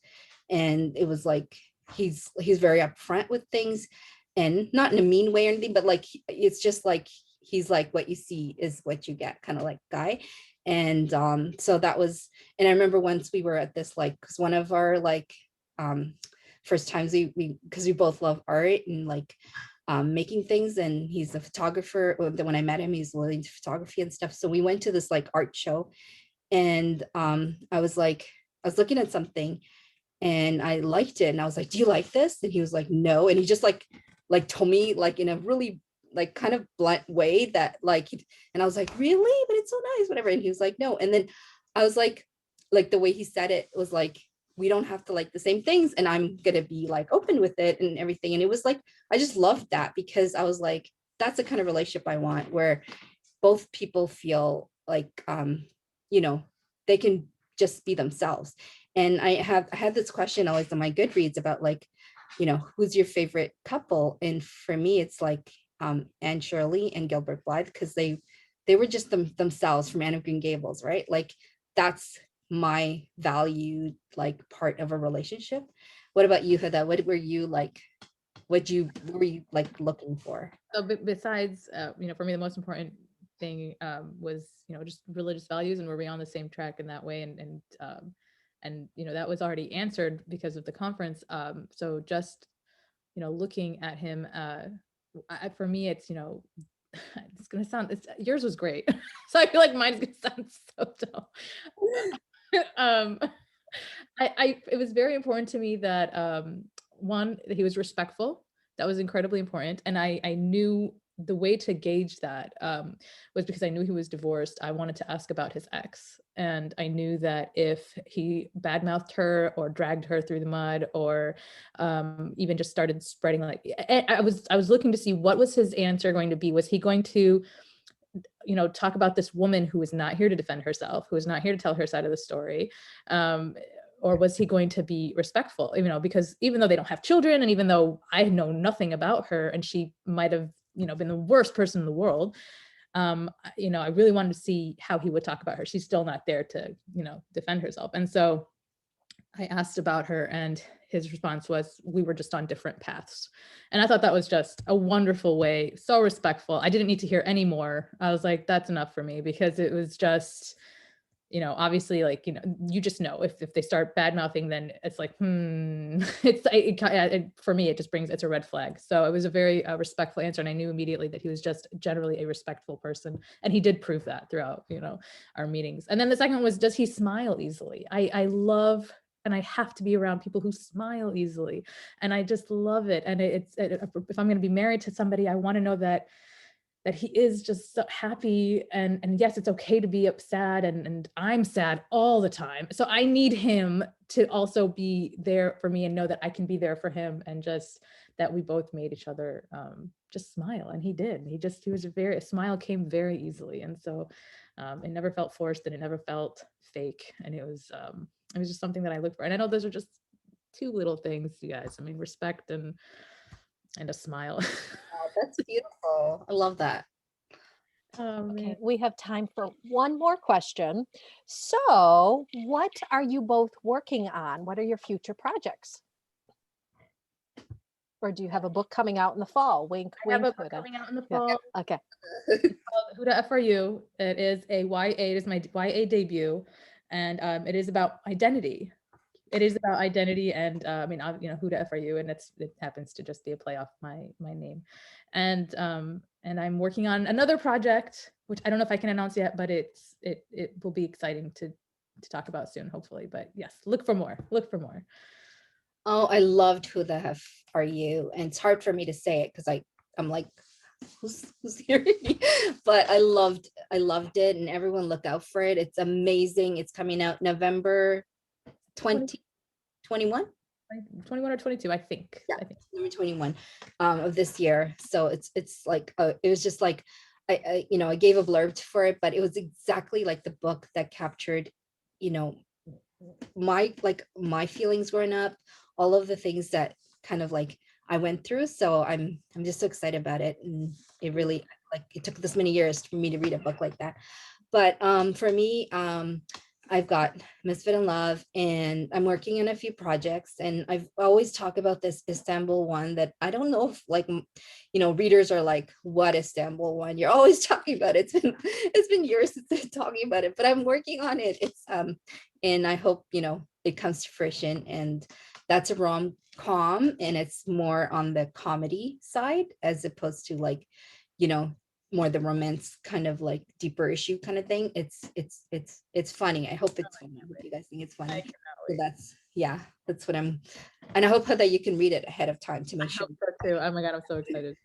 And it was like he's very upfront with things, and not in a mean way or anything, but like it's just like he's like, what you see is what you get, kind of like guy. And so that was, and I remember once we were at this, like, because one of our like first times because we both love art and like making things, and he's a photographer. When I met him, he's really into photography and stuff. So we went to this like art show, and I was looking at something and I liked it, and I was like, do you like this? And he was like, no. And he just like told me like in a really like kind of blunt way that like, and I was like, really? But it's so nice, whatever. And he was like, no. And then I was like the way he said it was like, we don't have to like the same things, and I'm gonna be like open with it and everything. And it was like, I just loved that, because I was like, that's the kind of relationship I want, where both people feel like they can just be themselves. And I had this question always on my Goodreads about like, who's your favorite couple? And for me, it's like Anne Shirley and Gilbert Blythe, because they were just themselves from Anne of Green Gables, right? Like that's my valued like part of a relationship. What about you, Huda? What were you like? What were you like looking for? So besides, for me, the most important thing was, just religious values, and were we on the same track in that way? And that was already answered because of the conference. So just, looking at him, for me, it's, it's gonna sound, yours was great, so I feel like mine's gonna sound so dumb. It was very important to me that one, that he was respectful. That was incredibly important, and I knew the way to gauge that was because I knew he was divorced. I wanted to ask about his ex, and I knew that if he badmouthed her or dragged her through the mud, or even just started spreading, like, I was looking to see what was his answer going to be. Was he going to talk about this woman who is not here to defend herself, who is not here to tell her side of the story? Or was he going to be respectful? Because even though they don't have children, and even though I know nothing about her, and she might have, been the worst person in the world, I really wanted to see how he would talk about her. She's still not there to, defend herself. And so I asked about her, and his response was, we were just on different paths. And I thought that was just a wonderful way, so respectful. I didn't need to hear any more. I was like, that's enough for me, because it was just, obviously, like, you just know if they start bad mouthing, then it's like, for me, it's a red flag. So it was a very respectful answer. And I knew immediately that he was just generally a respectful person. And he did prove that throughout, our meetings. And then the second was, does he smile easily? I love, and I have to be around people who smile easily. And I just love it. And if I'm going to be married to somebody, I want to know that he is just so happy, and yes, it's okay to be sad, and I'm sad all the time. So I need him to also be there for me, and know that I can be there for him, and just that we both made each other just smile. And he did. A smile came very easily. And so it never felt forced, and it never felt fake. And it was just something that I look for. And I know those are just two little things, you guys. I mean, respect and a smile. Oh, that's beautiful. I love that. Okay, we have time for one more question. So, what are you both working on? What are your future projects? Or do you have a book coming out in the fall? Wink, I have wink, a book Huda. coming out in the Yeah. fall. Okay. Called Huda FRU. It is a YA. It is my YA debut, and it is about identity. It is about identity, and Huda FRU, and it happens to just be a play off my name. And I'm working on another project, which I don't know if I can announce yet, but it will be exciting to talk about soon, hopefully. But yes, look for more. Look for more. Oh, I loved Who the F Are You? And it's hard for me to say it because I'm like, who's hearing me? But I loved it, and everyone look out for it. It's amazing. It's coming out November 2021. 21 or 22, I think. Yeah, number 21 of this year. So it's like it was just like I gave a blurb for it, but it was exactly like the book that captured, my feelings growing up, all of the things that kind of like I went through. So I'm just so excited about it, and it really, like, it took this many years for me to read a book like that. But for me, I've got Misfit in Love, and I'm working on a few projects, and I've always talked about this Istanbul one that I don't know if, like, readers are like, what Istanbul one? You're always talking about it. It's been years since I've been talking about it, but I'm working on it. It's and I hope it comes to fruition. And that's a rom-com, and it's more on the comedy side as opposed to, like, more the romance kind of, like, deeper issue kind of thing. It's funny. I hope it's funny. I hope you guys think it's funny. So that's what I'm, and I hope that you can read it ahead of time to make sure. So too. Oh my God, I'm so excited.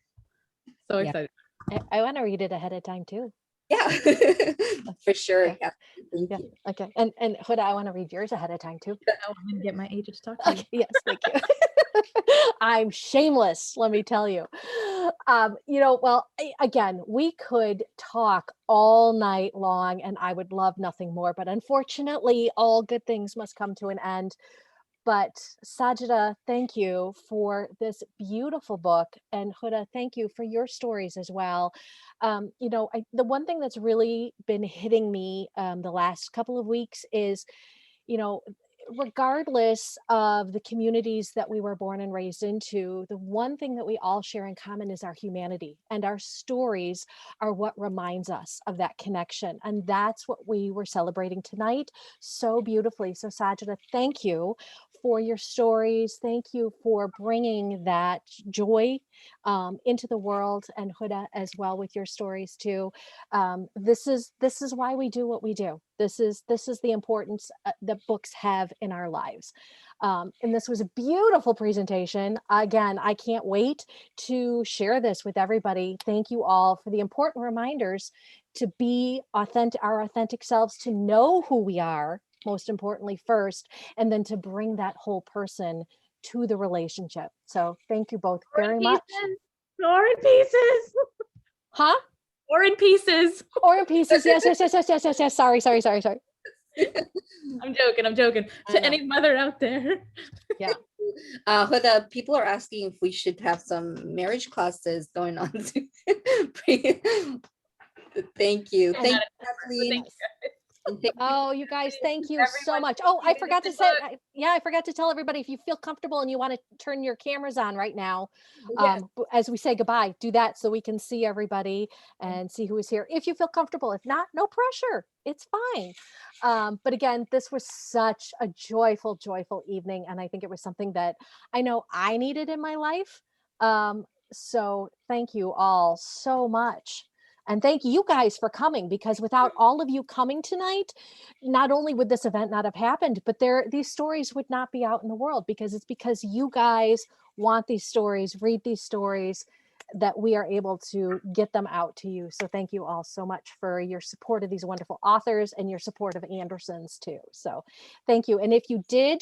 So excited. I want to read it ahead of time too. Yeah, for sure. Okay. Yeah. Thank you. Okay. And Huda, I want to read yours ahead of time too. I'm gonna get my agent to talk to you. Okay, yes, thank you. I'm shameless, let me tell you. Well, again, we could talk all night long, and I would love nothing more, but unfortunately, all good things must come to an end. But Sajida, thank you for this beautiful book. And Huda, thank you for your stories as well. The one thing that's really been hitting me the last couple of weeks is, you know, regardless of the communities that we were born and raised into, the one thing that we all share in common is our humanity, and our stories are what reminds us of that connection. And that's what we were celebrating tonight so beautifully. So Sajida, thank you for your stories. Thank you for bringing that joy into the world, and Huda as well with your stories too. This is why we do what we do. This is the importance that books have in our lives. And this was a beautiful presentation. Again, I can't wait to share this with everybody. Thank you all for the important reminders to be authentic, our authentic selves, to know who we are, most importantly first, and then to bring that whole person to the relationship. So thank you both very much. Or in pieces. Huh? Or in pieces. Or in pieces. Yes. Sorry. I'm joking. To any mother out there. Yeah. Huda, people are asking if we should have some marriage classes going on. Thank you. Thank you, Kathleen. Oh, you guys, thank you so much. Oh, I forgot to say, I forgot to tell everybody, if you feel comfortable and you want to turn your cameras on right now, Yes. as we say goodbye, do that so we can see everybody and see who is here. If you feel comfortable, if not, no pressure. It's fine. But again, this was such a joyful, joyful evening. And I think it was something that I know I needed in my life. So thank you all so much. And thank you guys for coming, because without all of you coming tonight, not only would this event not have happened, but these stories would not be out in the world, because it's because you guys want these stories, read these stories, that we are able to get them out to you. So thank you all so much for your support of these wonderful authors and your support of Anderson's too. So thank you. And if you did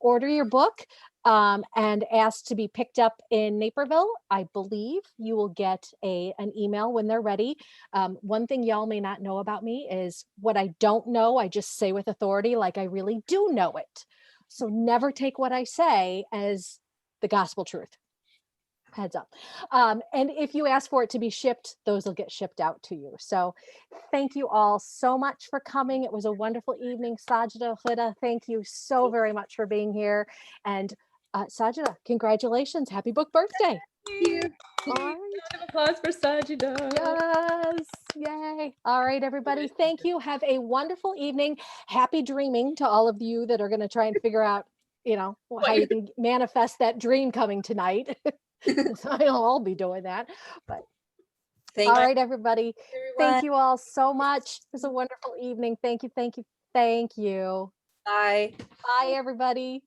order your book, and asked to be picked up in Naperville, I believe you will get an email when they're ready. One thing y'all may not know about me is, what I don't know, I just say with authority, like I really do know it. So never take what I say as the gospel truth. Heads up. And if you ask for it to be shipped, those will get shipped out to you. So thank you all so much for coming. It was a wonderful evening. Sajida, Huda, thank you so very much for being here. And Sajida, congratulations. Happy book birthday. Thank you. All right. Round of applause for Sajida. Yes. Yay. All right, everybody. Thank you. Have a wonderful evening. Happy dreaming to all of you that are going to try and figure out, how you can manifest that dream coming tonight. So I'll be doing that. But all right, everybody. Thank you all so much. It was a wonderful evening. Thank you. Bye. Bye, everybody.